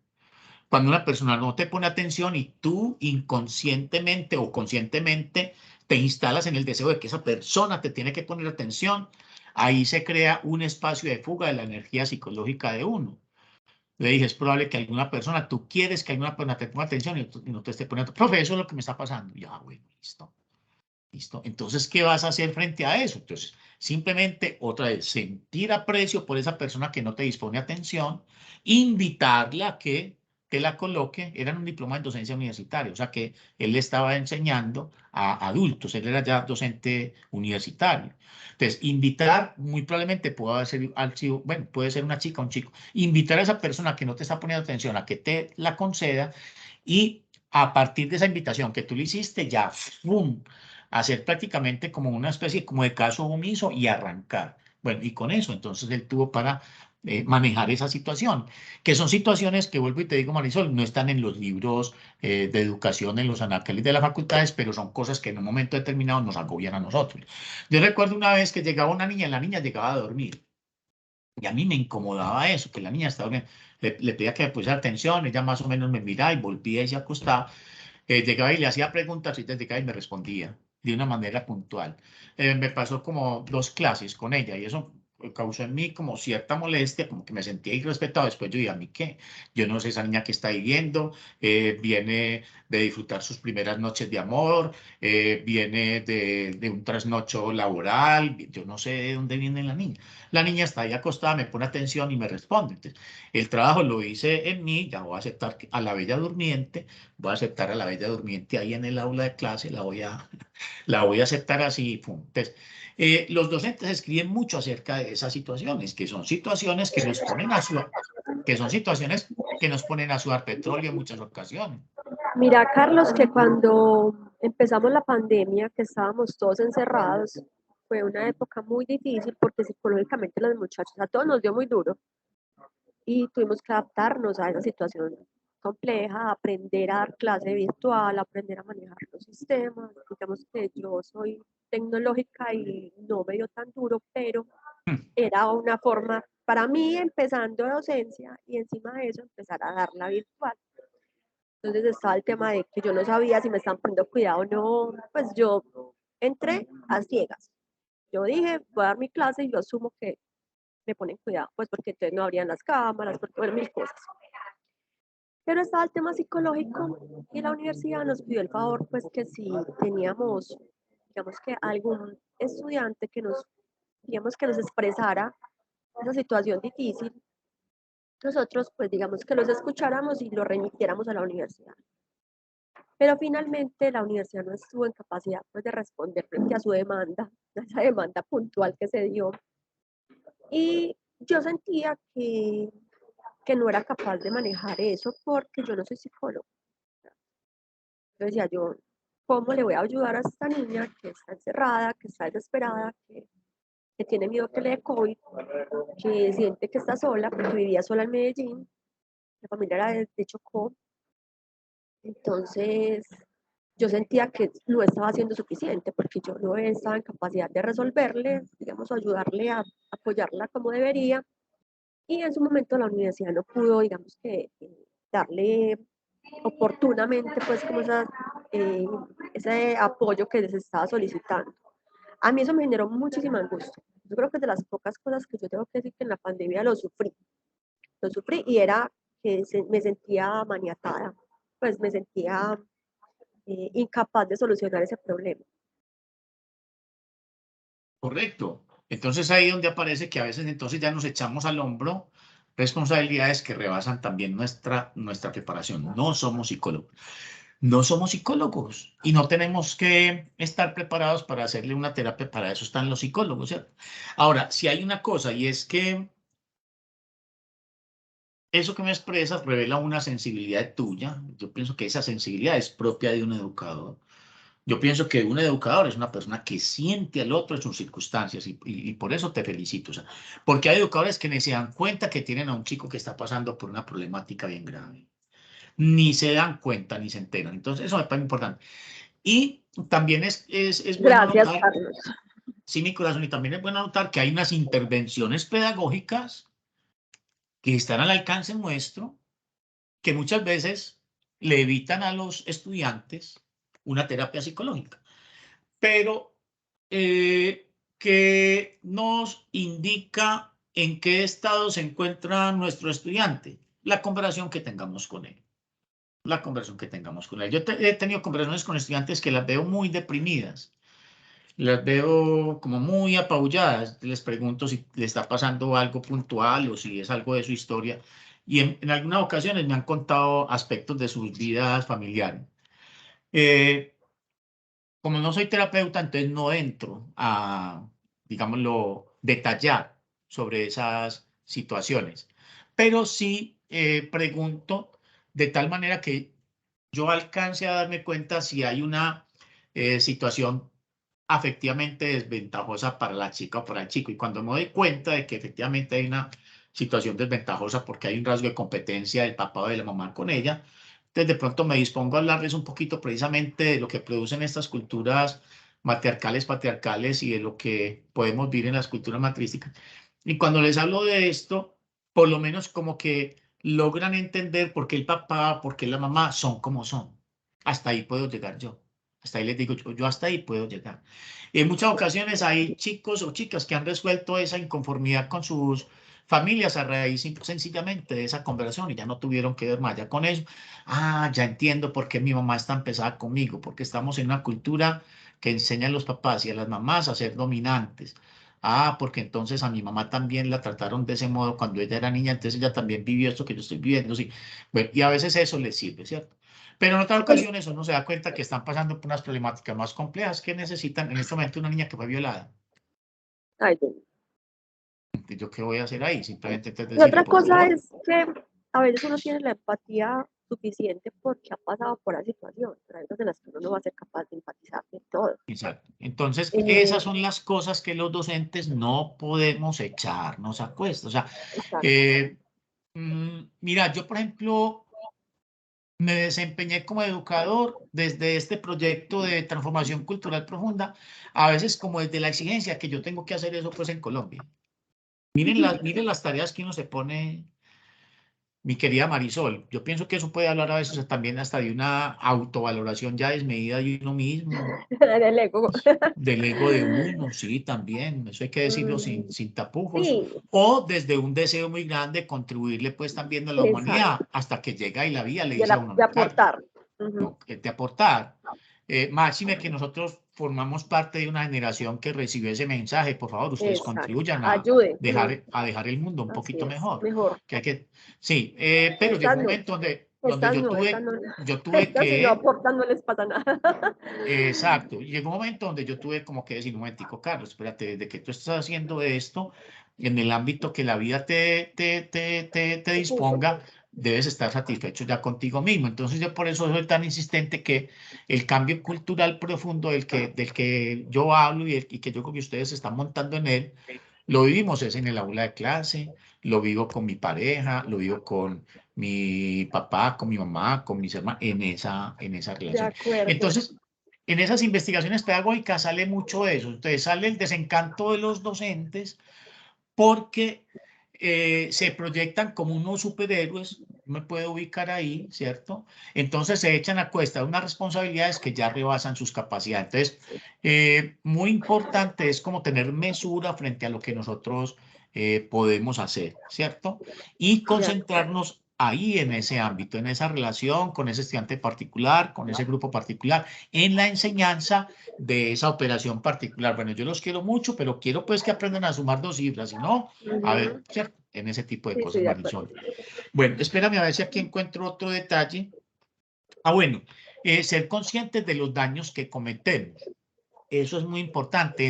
Cuando una persona no te pone atención y tú inconscientemente o conscientemente te instalas en el deseo de que esa persona te tiene que poner atención, ahí se crea un espacio de fuga de la energía psicológica de uno. Le dije, es probable que alguna persona, tú quieres que alguna persona te ponga atención y no te esté poniendo, profe, eso es lo que me está pasando. Ya, bueno, listo. Listo. Entonces, ¿qué vas a hacer frente a eso? Entonces, simplemente otra vez, sentir aprecio por esa persona que no te dispone atención, invitarla a que te la coloque. Era un diploma en docencia universitaria, o sea que él le estaba enseñando a adultos, él era ya docente universitario. Entonces, invitar, muy probablemente puede ser, bueno, puede ser una chica o un chico, invitar a esa persona que no te está poniendo atención a que te la conceda y a partir de esa invitación que tú le hiciste, ya, ¡fum!, hacer prácticamente como una especie como de caso omiso y arrancar. Bueno, y con eso entonces él tuvo para manejar esa situación, que son situaciones que, vuelvo y te digo, Marisol, no están en los libros de educación, en los anaqueles de las facultades, pero son cosas que en un momento determinado nos agobian a nosotros. Yo recuerdo una vez que llegaba una niña y la niña llegaba a dormir. Y a mí me incomodaba eso, que la niña estaba durmiendo. le pedía que me pusiera atención, ella más o menos me miraba y volvía y se acostaba. Llegaba y le hacía preguntas y ella llegaba y me respondía de una manera puntual. Me pasó como 2 clases con ella y eso causó en mí como cierta molestia, como que me sentía irrespetado. Después yo dije, ¿a mí qué? Yo no sé esa niña que está viviendo, viene de disfrutar sus primeras noches de amor, viene de un trasnocho laboral, yo no sé de dónde viene la niña. La niña está ahí acostada, me pone atención y me responde. Entonces, el trabajo lo hice en mí, ya voy a aceptar a la bella durmiente, voy a aceptar a la bella durmiente ahí en el aula de clase, la voy a aceptar así. Pum. Entonces, los docentes escriben mucho acerca de esas situaciones, que son situaciones que nos ponen a sudar, que son situaciones que nos ponen a sudar petróleo en muchas ocasiones. Mira, Carlos, que cuando empezamos la pandemia, que estábamos todos encerrados, fue una época muy difícil porque psicológicamente los muchachos, a todos nos dio muy duro y tuvimos que adaptarnos a esa situación compleja, aprender a dar clase virtual, aprender a manejar los sistemas. Digamos que yo soy tecnológica y no me dio tan duro, pero era una forma para mí empezando docencia y encima de eso empezar a darla virtual. Entonces estaba el tema de que yo no sabía si me estaban poniendo cuidado o no, pues yo entré a ciegas. Yo dije, voy a dar mi clase y yo asumo que me ponen cuidado, pues porque entonces no abrían las cámaras, porque bueno, mil cosas. Pero estaba el tema psicológico y la universidad nos pidió el favor, pues que si teníamos, digamos que algún estudiante que nos, digamos que nos expresara esa situación difícil, nosotros pues digamos que los escucháramos y lo remitiéramos a la universidad. Pero finalmente la universidad no estuvo en capacidad pues, de responder frente a su demanda, a esa demanda puntual que se dio. Y yo sentía que no era capaz de manejar eso porque yo no soy psicólogo. Yo decía yo, ¿cómo le voy a ayudar a esta niña que está encerrada, que está desesperada, que tiene miedo que le dé COVID, que siente que está sola porque vivía sola en Medellín, la familia era de Chocó? Entonces, yo sentía que no estaba haciendo suficiente porque yo no estaba en capacidad de resolverle, digamos, ayudarle a apoyarla como debería. Y en su momento la universidad no pudo, digamos, que darle oportunamente, pues, como ese apoyo que les estaba solicitando. A mí eso me generó muchísima angustia. Yo creo que es de las pocas cosas que yo tengo que decir que en la pandemia lo sufrí. Lo sufrí y era que me sentía maniatada, pues me sentía incapaz de solucionar ese problema. Correcto. Entonces ahí donde aparece que a veces entonces ya nos echamos al hombro responsabilidades que rebasan también nuestra preparación. No somos psicólogos. No somos psicólogos y no tenemos que estar preparados para hacerle una terapia. Para eso están los psicólogos, ¿cierto? Ahora, si hay una cosa y es que eso que me expresas revela una sensibilidad tuya. Yo pienso que esa sensibilidad es propia de un educador. Yo pienso que un educador es una persona que siente al otro en sus circunstancias y por eso te felicito. O sea, porque hay educadores que ni se dan cuenta que tienen a un chico que está pasando por una problemática bien grave. Ni se dan cuenta, ni se enteran. Entonces, eso me parece importante. Y también es bueno Gracias, notar, Carlos. sí, mi corazón, y también es bueno notar que hay unas intervenciones pedagógicas que están al alcance nuestro, que muchas veces le evitan a los estudiantes una terapia psicológica, pero que nos indica en qué estado se encuentra nuestro estudiante, la conversación que tengamos con él. La conversación que tengamos con él. Yo he tenido conversaciones con estudiantes que las veo muy deprimidas, las veo como muy apabulladas. Les pregunto si le está pasando algo puntual o si es algo de su historia. Y en algunas ocasiones me han contado aspectos de sus vidas familiares. Eh, Como no soy terapeuta, entonces no entro a, digámoslo, detallar sobre esas situaciones. Pero sí pregunto de tal manera que yo alcance a darme cuenta si hay una situación afectivamente desventajosa para la chica o para el chico. Y cuando me doy cuenta de que efectivamente hay una situación desventajosa porque hay un rasgo de competencia del papá o de la mamá con ella, entonces de pronto me dispongo a hablarles un poquito precisamente de lo que producen estas culturas matriarcales, patriarcales y de lo que podemos vivir en las culturas matrísticas. Y cuando les hablo de esto, por lo menos como que logran entender por qué el papá, por qué la mamá son como son. Hasta ahí puedo llegar yo. Hasta ahí les digo, yo hasta ahí puedo llegar. En muchas ocasiones hay chicos o chicas que han resuelto esa inconformidad con sus familias a raíz sencillamente de esa conversación y ya no tuvieron que ver más ya con eso. Ah, ya entiendo por qué mi mamá está pesada conmigo, porque estamos en una cultura que enseña a los papás y a las mamás a ser dominantes. Ah, porque entonces a mi mamá también la trataron de ese modo cuando ella era niña, entonces ella también vivió esto que yo estoy viviendo, sí. Bueno, y a veces eso les sirve, ¿cierto? Pero en otras ocasiones uno se da cuenta que están pasando por unas problemáticas más complejas que necesitan en este momento una niña que fue violada. Ay, ¿Yo qué voy a hacer ahí? Simplemente te y decirle, otra por cosa favor. es que a veces uno tiene la empatía suficiente porque ha pasado por la situación, pero hay veces en las que uno no va a ser capaz de empatizar en todo. Exacto. Entonces, Eh, esas son las cosas que los docentes no podemos echarnos a cuestas. O sea, exacto, mira, yo, por ejemplo, me desempeñé como educador desde este proyecto de transformación cultural profunda, a veces como desde la exigencia que yo tengo que hacer eso pues en Colombia. Miren las tareas que uno se pone, mi querida Marisol. Yo pienso que eso puede hablar a veces también hasta de una autovaloración ya desmedida de uno mismo, del ego. del ego de uno, sí, también, eso hay que decirlo Mm, sin tapujos, sí, o desde un deseo muy grande de contribuirle pues también a la exacto, humanidad, hasta que llega y la vida le de, dice a uno, de no, Carlos, aportar. Ujú, no, de aportar. Máxime que nosotros formamos parte de una generación que recibió ese mensaje, por favor, ustedes exacto, contribuyan ayude. a dejar el mundo un Así poquito es, mejor. mejor. Que hay que, sí, pero llegó Estas un no, momento donde estas no, estas no, yo tuve estas si no que, aportan no les pasa nada. exacto, y llegó un momento donde yo tuve como que decir, un momentico, Carlos, espérate, desde que tú estás haciendo esto, en el ámbito que la vida te Se puso. disponga, debes estar satisfecho ya contigo mismo. Entonces yo por eso soy tan insistente que el cambio cultural profundo del que yo hablo y que yo creo que ustedes están montando en él, lo vivimos es en el aula de clase, lo vivo con mi pareja, lo vivo con mi papá, con mi mamá, con mis hermanos, en esa De relación. acuerdo. Entonces, en esas investigaciones pedagógicas sale mucho eso. Entonces sale el desencanto de los docentes porque se proyectan como unos superhéroes, me puedo ubicar ahí, ¿cierto? Entonces se echan a cuesta unas responsabilidades que ya rebasan sus capacidades. Entonces, muy importante es como tener mesura frente a lo que nosotros podemos hacer, ¿cierto? Y De acuerdo. concentrarnos ahí en ese ámbito, en esa relación con ese estudiante particular, con ese grupo particular, en la enseñanza de esa operación particular. Bueno, yo los quiero mucho, pero quiero pues que aprendan a sumar dos cifras, si no, a ver, Ujú, ¿cierto? En ese tipo de sí, sí, cosas, de acuerdo. Marisol. Bueno, espérame a ver si aquí encuentro otro detalle. Ah, bueno, ser conscientes de los daños que cometemos. Eso es muy importante.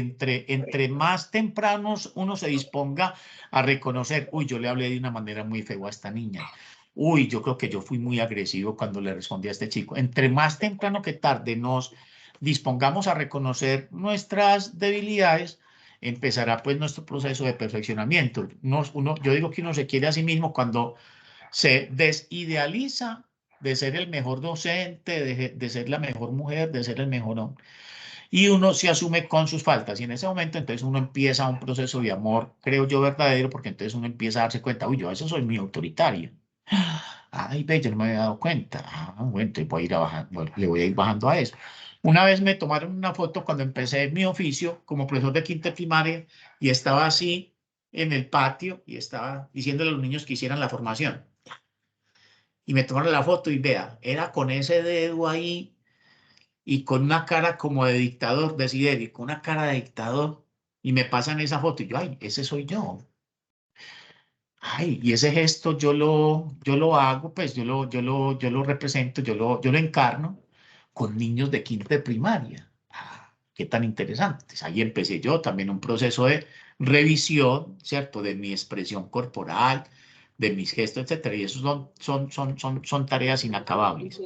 Entre más tempranos uno se disponga a reconocer, uy, yo le hablé de una manera muy fea a esta niña. Uy, yo creo que yo fui muy agresivo cuando le respondí a este chico. Entre más temprano que tarde nos dispongamos a reconocer nuestras debilidades, empezará pues nuestro proceso de perfeccionamiento. Yo digo que uno se quiere a sí mismo cuando se desidealiza de ser el mejor docente, de ser la mejor mujer, de ser el mejor hombre y uno se asume con sus faltas. Y en ese momento, entonces uno empieza un proceso de amor, creo yo, verdadero, porque entonces uno empieza a darse cuenta, uy, yo a eso soy muy autoritario. Ay, ve, yo no me había dado cuenta. Ah, bueno, entonces voy a ir a bajar, bueno, le voy a ir bajando a eso. Una vez me tomaron una foto cuando empecé mi oficio como profesor de quinta primaria y estaba así en el patio y estaba diciéndole a los niños que hicieran la formación. Y me tomaron la foto y vea, era con ese dedo ahí y con una cara como de dictador, de con una cara de dictador, y me pasan esa foto, y yo, ay, ese soy yo. Ay, y ese gesto yo lo hago, pues yo lo represento, yo lo encarno con niños de quinta de primaria. Ah, qué tan interesantes. Ahí empecé yo también un proceso de revisión, ¿cierto? De mi expresión corporal, de mis gestos, etcétera. Y eso son tareas inacabables.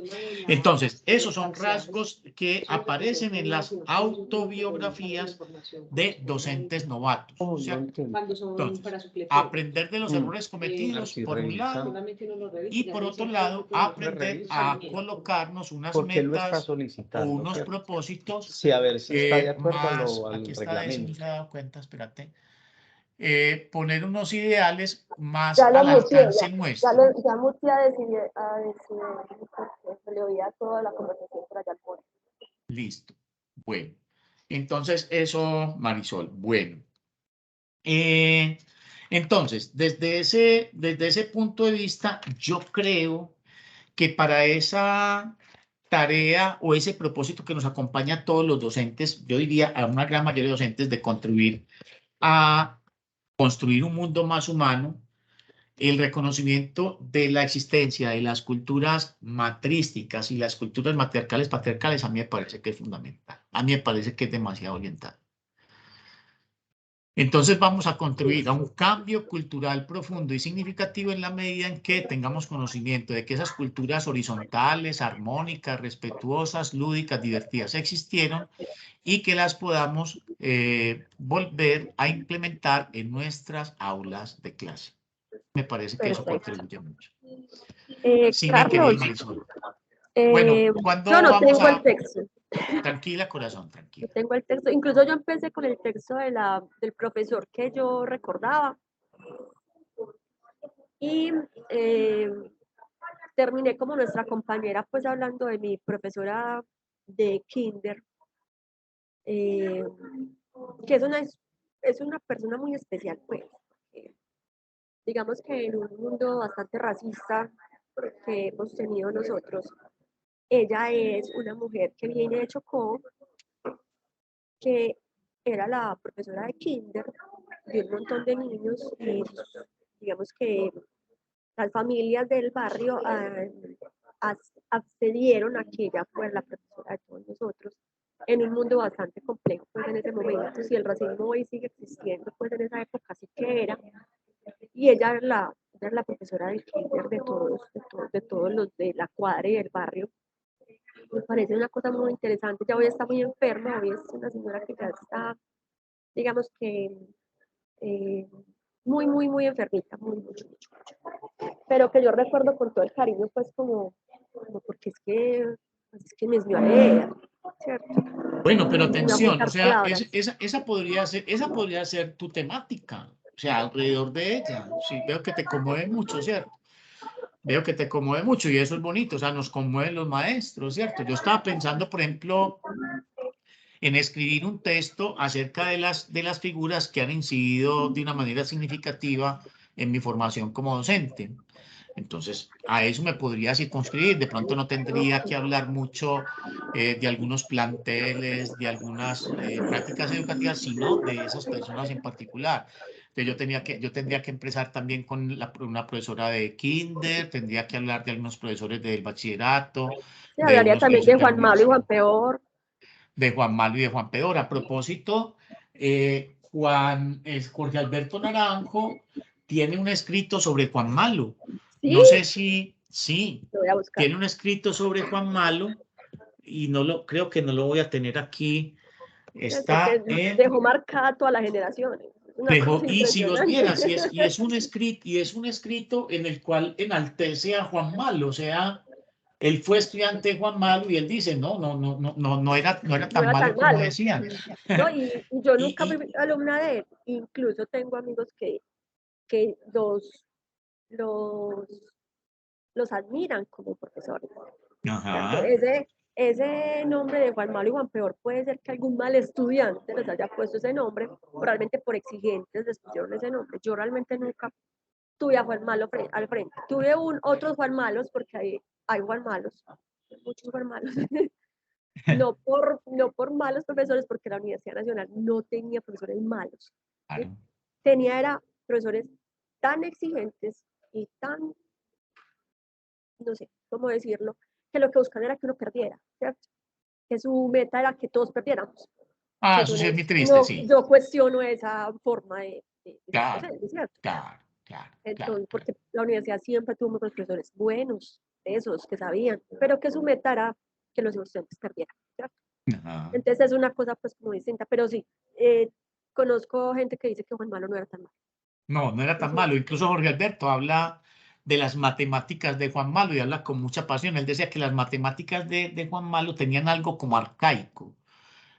Entonces, esos son rasgos que aparecen en las autobiografías de docentes novatos, ¿cierto? Entonces, aprender de los errores cometidos, por un lado, y por otro lado, aprender a colocarnos unas ¿Por qué lo está metas o solicitando, unos cierto? propósitos Sí, a ver si está de acuerdo más, al aquí está eso, no reglamento. se ha dado cuenta, espérate, poner unos ideales más Ya lo al muteé, alcance nuestro. ya muteé a decir, porque se le oía toda la conversación por allá por. Listo. Bueno, entonces eso, Marisol. Bueno, entonces, desde ese punto de vista, yo creo que para esa tarea o ese propósito que nos acompaña a todos los docentes, yo diría a una gran mayoría de docentes, de contribuir a construir un mundo más humano, el reconocimiento de la existencia de las culturas matrísticas y las culturas matriarcales, patriarcales, a mí me parece que es fundamental. A mí me parece que es demasiado oriental. Entonces vamos a contribuir a un cambio cultural profundo y significativo en la medida en que tengamos conocimiento de que esas culturas horizontales, armónicas, respetuosas, lúdicas, divertidas existieron y que las podamos volver a implementar en nuestras aulas de clase. Me parece que eso contribuye mucho. Sí, mi querida Carlos, Marisol. Bueno, ¿cuándo yo no vamos tengo a...? el texto. Tranquila, corazón, Yo tranquila. tengo el texto, incluso yo empecé con el texto del profesor que yo recordaba y terminé como nuestra compañera, pues hablando de mi profesora de kinder, que es una persona muy especial, pues. Digamos que en un mundo bastante racista que hemos tenido nosotros, ella es una mujer que viene de Chocó, que era la profesora de kinder de un montón de niños y digamos que las familias del barrio accedieron a que ella fuera la profesora de todos nosotros en un mundo bastante complejo pues en ese momento. Si el racismo hoy sigue existiendo, pues en esa época sí que era. Y ella era la profesora de kinder de todos los de la cuadra y del barrio. Me parece una cosa muy interesante. Ya hoy está muy enferma, hoy es una señora que ya está, digamos que, eh, muy enfermita, mucho. Pero que yo recuerdo con todo el cariño, pues como porque es que me enseñó a leer, ¿cierto? Bueno, pero Me enseñó a atención, o juntar sea, palabras. esa podría ser tu temática, o sea, alrededor de ella. Sí, veo que te conmueve mucho, ¿cierto? Veo que te conmueve mucho y eso es bonito, o sea, nos conmueven los maestros, ¿cierto? Yo estaba pensando, por ejemplo, en escribir un texto acerca de las figuras que han incidido de una manera significativa en mi formación como docente. Entonces, a eso me podría circunscribir. De pronto no tendría que hablar mucho de algunos planteles, de algunas prácticas educativas, sino de esas personas en particular. Entonces, yo tendría que empezar también con una profesora de kinder, tendría que hablar de algunos profesores del bachillerato, Sí, de hablaría unos también de profesores de la Juan Malo y universidad, Juan Peor. de Juan Malo y de Juan Pedro. A propósito, Jorge Alberto Naranjo tiene un escrito sobre Juan Malo. Sí, No sé si, sí, lo voy a buscar. tiene un escrito sobre Juan Malo y creo que no lo voy a tener aquí. Porque Está en, dejó marcada toda la generación. Es una cosa y si los impresionante. vieras, y es un escrito en el cual enaltece a Juan Malo, o sea, él fue estudiante de Juan Malo y él dice, no era No tan era malo tan como malo. decían. ¿No? Y yo nunca fui Y, alumna de él. Incluso tengo amigos que los, los admiran como profesores. ¿Cierto? ajá, Ese nombre de Juan Malo y Juan Peor puede ser que algún mal estudiante les haya puesto ese nombre, probablemente por exigentes les pusieron ese nombre. Yo realmente nunca tuve a Juan Malo al frente. Tuve otros Juan Malos, porque hay Juan Malos, muchos Juan Malos. No por malos profesores, porque la Universidad Nacional no tenía profesores malos. ¿Sí? claro. Era profesores tan exigentes y tan, no sé cómo decirlo, que lo que buscaban era que uno perdiera, ¿cierto? Que su meta era que todos perdiéramos. Ah, Que eso yo, sí es muy triste, no, sí. yo cuestiono esa forma de ser Claro, docente, ¿cierto? claro, claro, claro, Entonces, claro. porque la universidad siempre tuvo unos profesores buenos, esos que sabían, pero que su meta era que los estudiantes perdieran, ¿cierto? Ajá. Entonces es una cosa pues como distinta, pero sí, conozco gente que dice que Juan Malo no era tan malo. No, no era tan malo. Incluso Jorge Alberto habla de las matemáticas de Juan Malo y habla con mucha pasión. Él decía que las matemáticas de Juan Malo tenían algo como arcaico.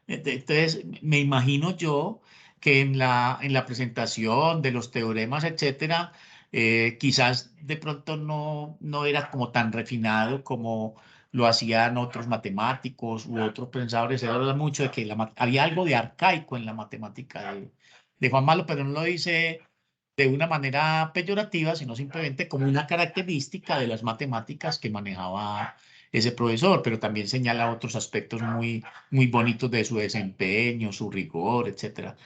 Entonces, me imagino yo que en la presentación de los teoremas, etcétera, quizás de pronto no era como tan refinado como lo hacían otros matemáticos u otros pensadores. Se habla mucho de que había algo de arcaico en la matemática de Juan Malo, pero no lo dice de una manera peyorativa, sino simplemente como una característica de las matemáticas que manejaba ese profesor, pero también señala otros aspectos muy bonitos de su desempeño, su rigor, etcétera.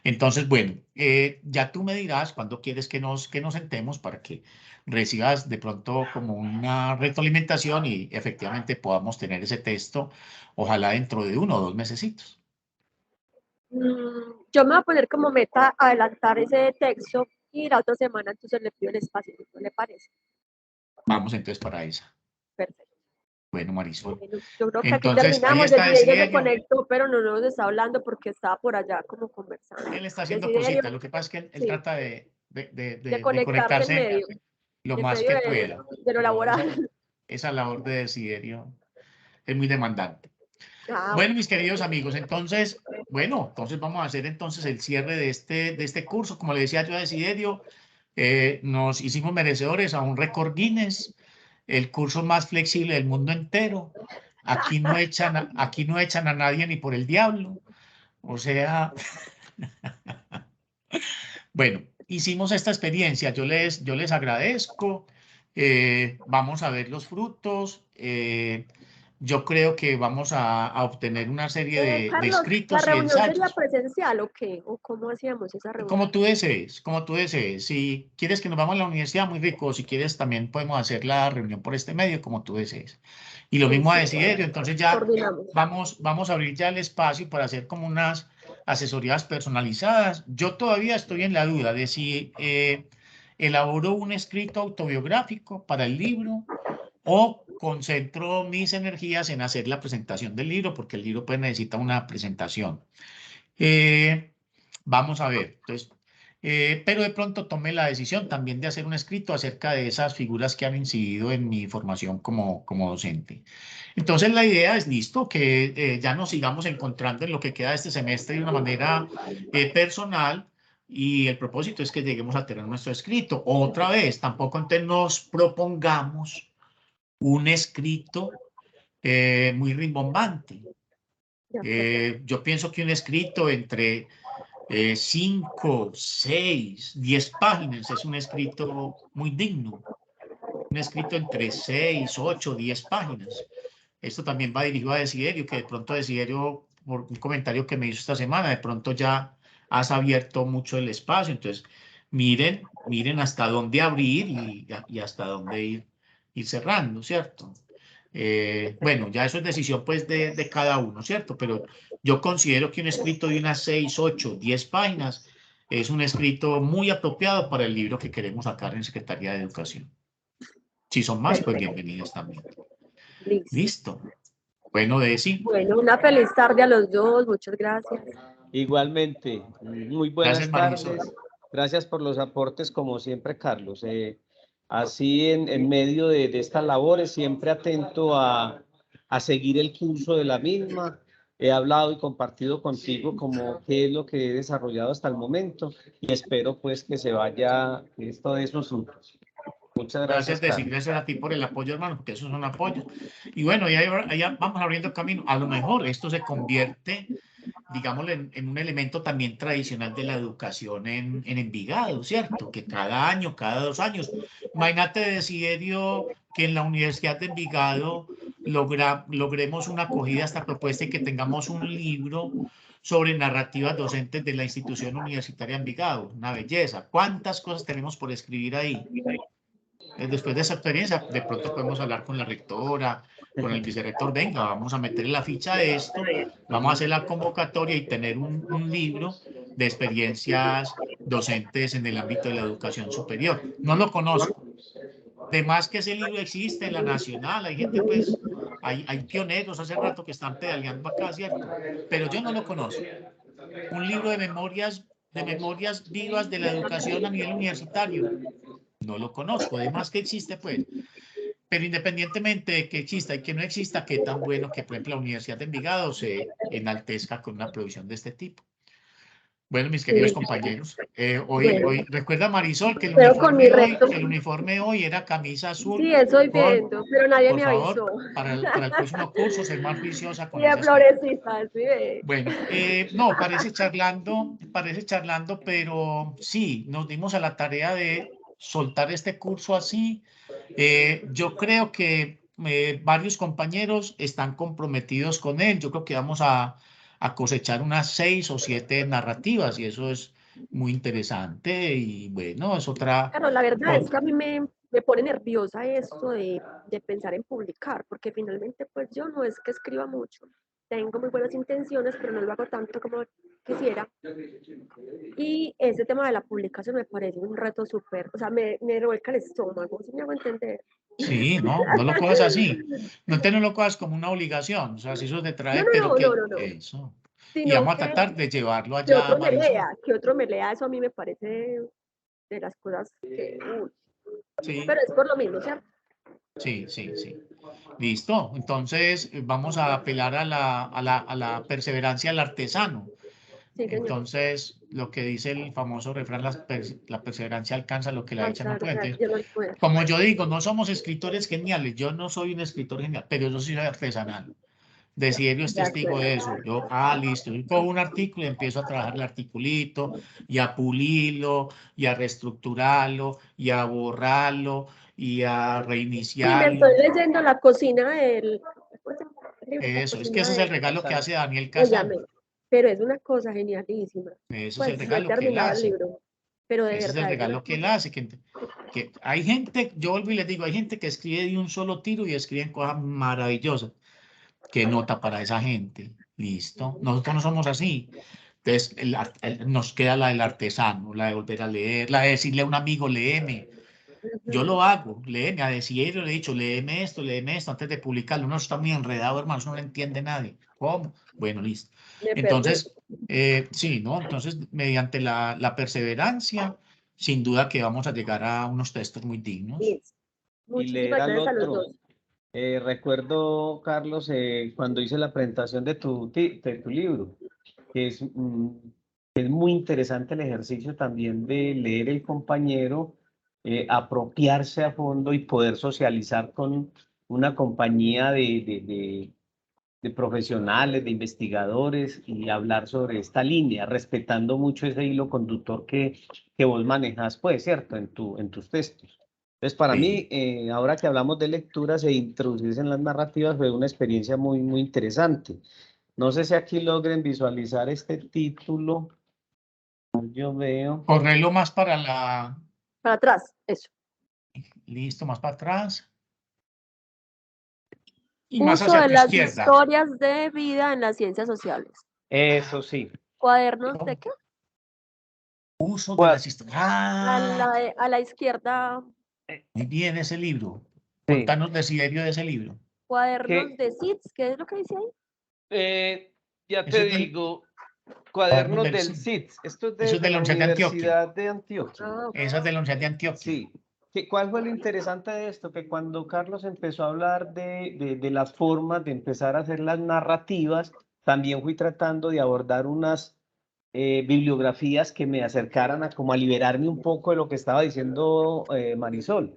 Entonces, bueno, ya tú me dirás cuándo quieres que nos sentemos para que recibas de pronto como una retroalimentación y efectivamente podamos tener ese texto, ojalá dentro de 1 o 2 mesecitos. Yo me voy a poner como meta adelantar ese texto y la otra semana entonces le pido el espacio, ¿no le parece? Vamos entonces para esa. Perfecto. Bueno, Marisol. Bueno, yo creo que aquí Entonces, ahí terminamos. está Desiderio se Desiderio. conectó, pero no nos está hablando porque estaba por allá como conversando. Él está haciendo Desiderio, cositas. Lo que pasa es que él sí, trata de de de conectarse conectarse lo en más medio que pueda. de lo Pero laboral. esa labor de Desiderio es muy demandante. Ah, Bueno, bueno. mis queridos amigos, entonces, bueno, entonces vamos a hacer entonces el cierre de este curso. Como le decía yo a Desiderio, nos hicimos merecedores a un récord Guinness, el curso más flexible del mundo entero. Aquí no echan a nadie ni por el diablo. O sea, bueno, hicimos esta experiencia. Yo les agradezco. Vamos a ver los frutos. Yo creo que vamos a obtener una serie de Carlos, ¿la escritos y reunión sería ensayos. presencial o qué? ¿O cómo hacíamos esa reunión? Como tú desees, como tú desees. Si quieres que nos vamos a la universidad, muy rico. Si quieres, también podemos hacer la reunión por este medio, como tú desees. Y lo mismo a Listo, Desiderio. Entonces ya coordinamos. vamos a abrir ya el espacio para hacer como unas asesorías personalizadas. Yo todavía estoy en la duda de si elaboro un escrito autobiográfico para el libro o concentro mis energías en hacer la presentación del libro, porque el libro pues necesita una presentación. Eh, Vamos a ver. Entonces, pero de pronto tomé la decisión también de hacer un escrito acerca de esas figuras que han incidido en mi formación como docente. Entonces, la idea es, listo, que ya nos sigamos encontrando en lo que queda de este semestre de una manera personal y el propósito es que lleguemos a tener nuestro escrito. Otra vez, tampoco entonces nos propongamos un escrito muy rimbombante. De acuerdo. Yo pienso que un escrito entre 5, 6, 10 páginas es un escrito muy digno. Un escrito entre 6, 8, 10 páginas. Esto también va dirigido a Desiderio, que de pronto Desiderio, por un comentario que me hizo esta semana, de pronto ya has abierto mucho el espacio. Entonces, miren hasta dónde abrir y hasta dónde ir cerrando, ¿cierto? Bueno, ya eso es decisión pues de cada uno, ¿cierto? Pero yo considero que un escrito de unas 6, 8, 10 páginas es un escrito muy apropiado para el libro que queremos sacar en Secretaría de Educación. Si son más, pues Perfecto. bienvenidos también. Listo. Listo. Bueno, Desi, Bueno, una feliz tarde a los dos. Muchas gracias. Igualmente, muy gracias buenas Marisol. tardes. Gracias por los aportes, como siempre, Carlos. Así en medio de estas labores, siempre atento a seguir el curso de la misma. He hablado y compartido contigo como qué es lo que he desarrollado hasta el momento y espero pues que se vaya esto de esos frutos. Muchas Gracias, gracias, Desi, Carlos. gracias a ti por el apoyo, hermano, porque esos son apoyos. Y bueno, ya vamos abriendo camino. A lo mejor esto se convierte, digámoslo, en un elemento también tradicional de la educación en Envigado, ¿cierto? Que cada año, cada 2 años, imagínate, Desiderio, que en la Universidad de Envigado logremos una acogida a esta propuesta y que tengamos un libro sobre narrativas docentes de la institución universitaria Envigado. Una belleza. ¿Cuántas cosas tenemos por escribir ahí? Después de esa experiencia, de pronto podemos hablar con la rectora, con el vicerrector, venga, vamos a meterle la ficha a esto, vamos a hacer la convocatoria y tener un libro de experiencias docentes en el ámbito de la educación superior. No lo conozco. De más que ese libro existe en la nacional, hay gente, pues, hay pioneros hace rato que están pedaleando acá, ¿cierto? Pero yo no lo conozco. Un libro de memorias vivas de la educación a nivel universitario. No lo conozco, además que existe, pues. Pero independientemente de que exista y que no exista, qué tan bueno que, por ejemplo, la Universidad de Envigado se enaltezca con una producción de este tipo. Bueno, mis queridos Sí. compañeros, Bueno, hoy recuerda Marisol que pero con mi reto. el uniforme hoy era camisa azul Sí, estoy con, viendo, pero nadie por me avisó. favor, para el próximo curso, ser más juiciosa Y con de ese aspecto. florecitas, sí, ve. Bueno, no, parece charlando, pero sí, nos dimos a la tarea de soltar este curso así. Yo creo que varios compañeros están comprometidos con él. Yo creo que vamos a cosechar unas 6 o 7 narrativas y eso es muy interesante y bueno, es otra. Claro, la verdad es que a mí me pone nerviosa esto de pensar en publicar, porque finalmente pues yo no es que escriba mucho, tengo muy buenas intenciones, pero no lo hago tanto como quisiera. Y ese tema de la publicación me parece un reto súper, o sea, me revuelca el estómago, si me hago entender. Sí, no, no lo cojas así. No lo cojas como una obligación. O sea, si eso te No, trae, no, pero no, no, que no, no, eso. Y sino vamos a tratar de llevarlo que allá, otro me Marisol. lea, que otro me lea, eso a mí me parece de las cosas que, uy, pero Sí, es por lo mismo, ¿cierto? sí, sí, sí. Listo. Entonces, vamos a apelar a la perseverancia del artesano. Sí, señor. Entonces, lo que dice el famoso refrán, la perseverancia alcanza lo que la dicha no Alcanzar, o puede. sea, Entonces, yo no puedo. como yo digo, no somos escritores geniales. Yo no soy un escritor genial, pero yo sí soy artesanal. Desiderio es De testigo acuerdo. de eso. Yo, listo, yo cojo un artículo y empiezo a trabajar el articulito y a pulirlo y a reestructurarlo y a borrarlo y a Sí, me estoy reiniciarlo. leyendo La cocina del... ¿cómo se llama el libro? La Eso, es que cocina ese es el de... regalo que hace Daniel Óyame, Casán. pero es una cosa genialísima. Ese es el Pues no he regalo que él terminado el hace. libro, pero de Ese es el verdad es una regalo que él cosa. hace. Que hay gente, yo vuelvo y les digo, hay gente que escribe de un solo tiro y escriben cosas maravillosas. ¿Qué nota para esa gente? Listo. Nosotros no somos así. Entonces, nos queda la del artesano, la de volver a leer, la de decirle a un amigo, léeme. Yo Ujú. lo hago, léeme, a decir, le he dicho, léeme esto antes de publicarlo. Uno está muy enredado, hermano, eso no lo entiende nadie. ¿Cómo? Bueno, listo. Me perdí. Entonces, sí, ¿no? Entonces, mediante la perseverancia, sin duda que vamos a llegar a unos textos muy dignos. Listo. Y leer Muchísimas al gracias a los otro. dos. Recuerdo, Carlos, cuando hice la presentación de tu libro, que es muy interesante el ejercicio también de leer el compañero, apropiarse a fondo y poder socializar con una compañía de profesionales, de investigadores y hablar sobre esta línea, respetando mucho ese hilo conductor que vos manejas, pues, ¿cierto? En tus textos. Entonces, para Sí. mí, ahora que hablamos de lecturas e introducirse en las narrativas, fue una experiencia muy, muy interesante. No sé si aquí logren visualizar este título. Yo veo. Correrlo más para la, Para atrás, eso. listo, más para atrás y más Uso hacia de tu las izquierda. historias de vida en las ciencias sociales. Eso sí. ¿Cuadernos de qué? Uso de las historias. A la izquierda, Muy bien ese libro. Sí. Contanos desiderio de ese libro. cuadernos Que, de CITS, ¿qué es lo que dice ahí? ya Eso te es del digo, cuadernos cuadernos del del CIN. CITS. Esto es Eso es de de la la Universidad de Antioquia. Universidad de Antioquia. Ah, ok. Eso es de la Universidad de Antioquia. Sí. ¿Cuál fue lo interesante de esto? Que cuando Carlos empezó a hablar de las formas de empezar a hacer las narrativas, también fui tratando de abordar unas bibliografías que me acercaran a como a liberarme un poco de lo que estaba diciendo Marisol,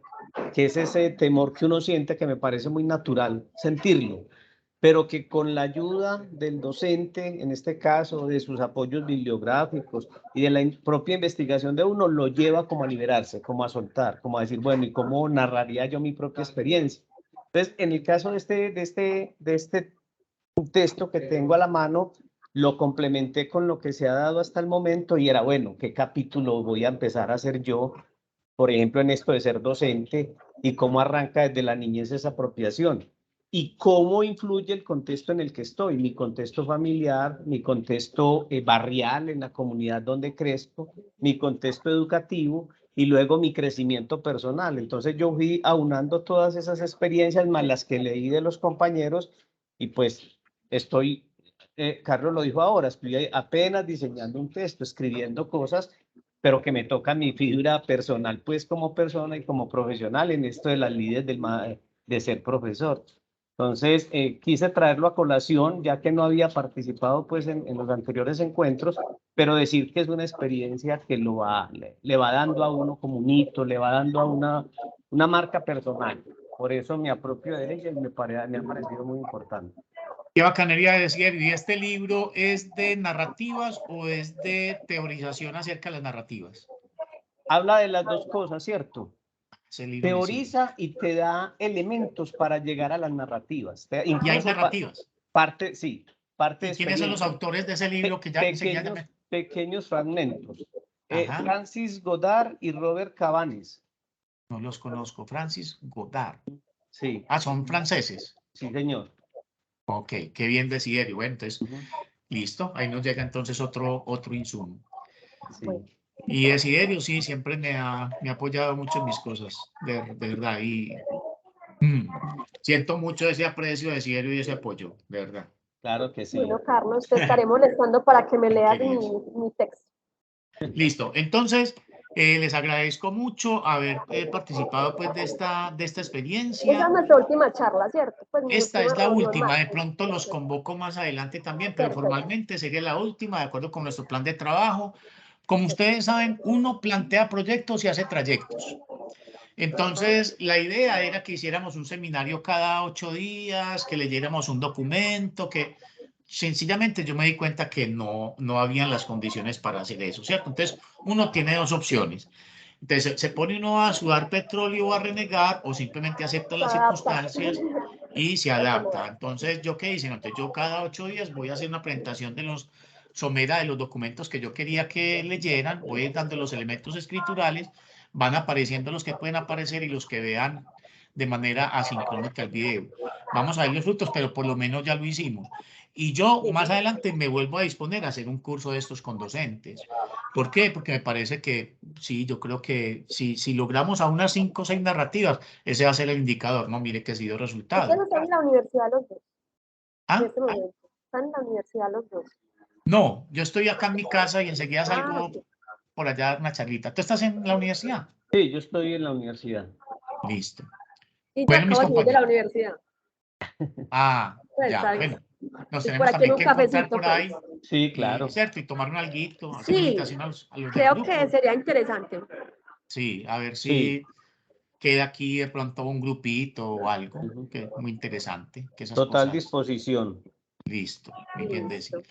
que es ese temor que uno siente que me parece muy natural sentirlo, pero que con la ayuda del docente, en este caso, de sus apoyos bibliográficos y de la propia investigación de uno, lo lleva como a liberarse, como a soltar, como a decir, bueno, ¿y cómo narraría yo mi propia experiencia? Entonces, en el caso de este texto que tengo a la mano, lo complementé con lo que se ha dado hasta el momento y era, bueno, ¿qué capítulo voy a empezar a hacer yo? Por ejemplo, en esto de ser docente y cómo arranca desde la niñez esa apropiación y cómo influye el contexto en el que estoy, mi contexto familiar, mi contexto barrial en la comunidad donde crezco, mi contexto educativo y luego mi crecimiento personal. Entonces yo fui aunando todas esas experiencias más las que leí de los compañeros y pues estoy, Carlos lo dijo ahora, estoy apenas diseñando un texto, escribiendo cosas, pero que me toca mi figura personal, pues como persona y como profesional en esto de las lides de ser profesor. Entonces, quise traerlo a colación, ya que no había participado pues, en los anteriores encuentros, pero decir que es una experiencia que le va dando a uno como un hito, le va dando a una marca personal. Por eso me apropio de ella y me ha parecido muy importante. Qué bacanería decir, ¿y este libro es de narrativas o es de teorización acerca de las narrativas? Habla de las dos cosas, ¿cierto? Ese libro me sirve. Teoriza y te da elementos para llegar a las narrativas. ¿Y hay Incluso narrativas? parte, sí, parte de ¿Y quiénes son los experiencia. autores de ese libro que ya enseguida ya me... Pequeños fragmentos. Ajá, Francis Godard y Robert Cabanes. no los conozco. Francis Godard. Sí, Ah, son franceses. sí, señor. Ok, qué bien Desiderio. Bueno, entonces, Ujú. listo. Ahí nos llega entonces otro insumo. Sí. Y Desiderio, sí, siempre me ha apoyado mucho en mis cosas, de verdad. Y siento mucho ese aprecio de Desiderio y ese apoyo, de verdad. Claro que sí. Bueno, Carlos, te estaré molestando para que me leas Queridos. mi texto. Listo. Entonces, les agradezco mucho haber participado pues de esta Esa experiencia. es nuestra última charla, ¿cierto? Pues mi Esta última es la reunión última, más. de pronto los convoco más adelante también, pero Perfecto. formalmente sería la última, de acuerdo con nuestro plan de trabajo. Como ustedes saben, uno plantea proyectos y hace trayectos. Entonces, la idea era que hiciéramos un seminario cada 8 días, que leyéramos un documento, que sencillamente yo me di cuenta que no habían las condiciones para hacer eso, ¿cierto? Entonces, uno tiene dos opciones. Entonces, se pone uno a sudar petróleo o a renegar o simplemente acepta las Adapta. circunstancias y se adapta. Entonces, ¿yo qué hice? Entonces, yo cada 8 días voy a hacer una presentación de los somera de los documentos que yo quería que leyeran, voy a ir dando los elementos escriturales, van apareciendo los que pueden aparecer y los que vean de manera asincrónica el video. Vamos a ver los frutos, pero por lo menos ya lo hicimos. Y yo más adelante me vuelvo a disponer a hacer un curso de estos con docentes. ¿Por qué? Porque me parece que sí, yo creo que si logramos a unas 5 o 6 narrativas, ese va a ser el indicador, ¿no? Mire que ha sido resultado. Ustedes están en la universidad los dos, en ¿Ah? este momento. Están en la universidad los dos. No, yo estoy acá en mi casa y enseguida salgo Ok. por allá a dar una charlita. ¿Tú estás en la universidad? Sí, yo estoy en la universidad. Listo. Y yo Bueno, mis acabo de salir de la compañeros. universidad. Ah, Pues, ya, ¿sabes? bueno. Nos Y por tenemos aquí en también un que encontrar cafecito, por pues. ahí Sí, y, claro. ¿cierto? Y tomar un alguito, hacer una Sí, invitación a los del creo que grupo. sería interesante. Sí, a ver Sí. si queda aquí de pronto un grupito o algo, Ujú. que es muy interesante, que esas Total cosas. disposición. Listo, muy bien, Desi. Listo.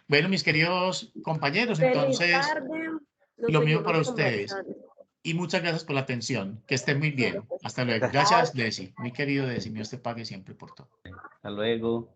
Bueno, mis queridos compañeros, Feliz entonces, tarde. Nos lo mismo seguimos para ustedes. conversando. Y muchas gracias por la atención. Que estén muy Bueno, bien. pues, Hasta luego. Gracias. Gracias, Desi. Mi querido Desi, Dios te pague siempre por todo. Hasta luego.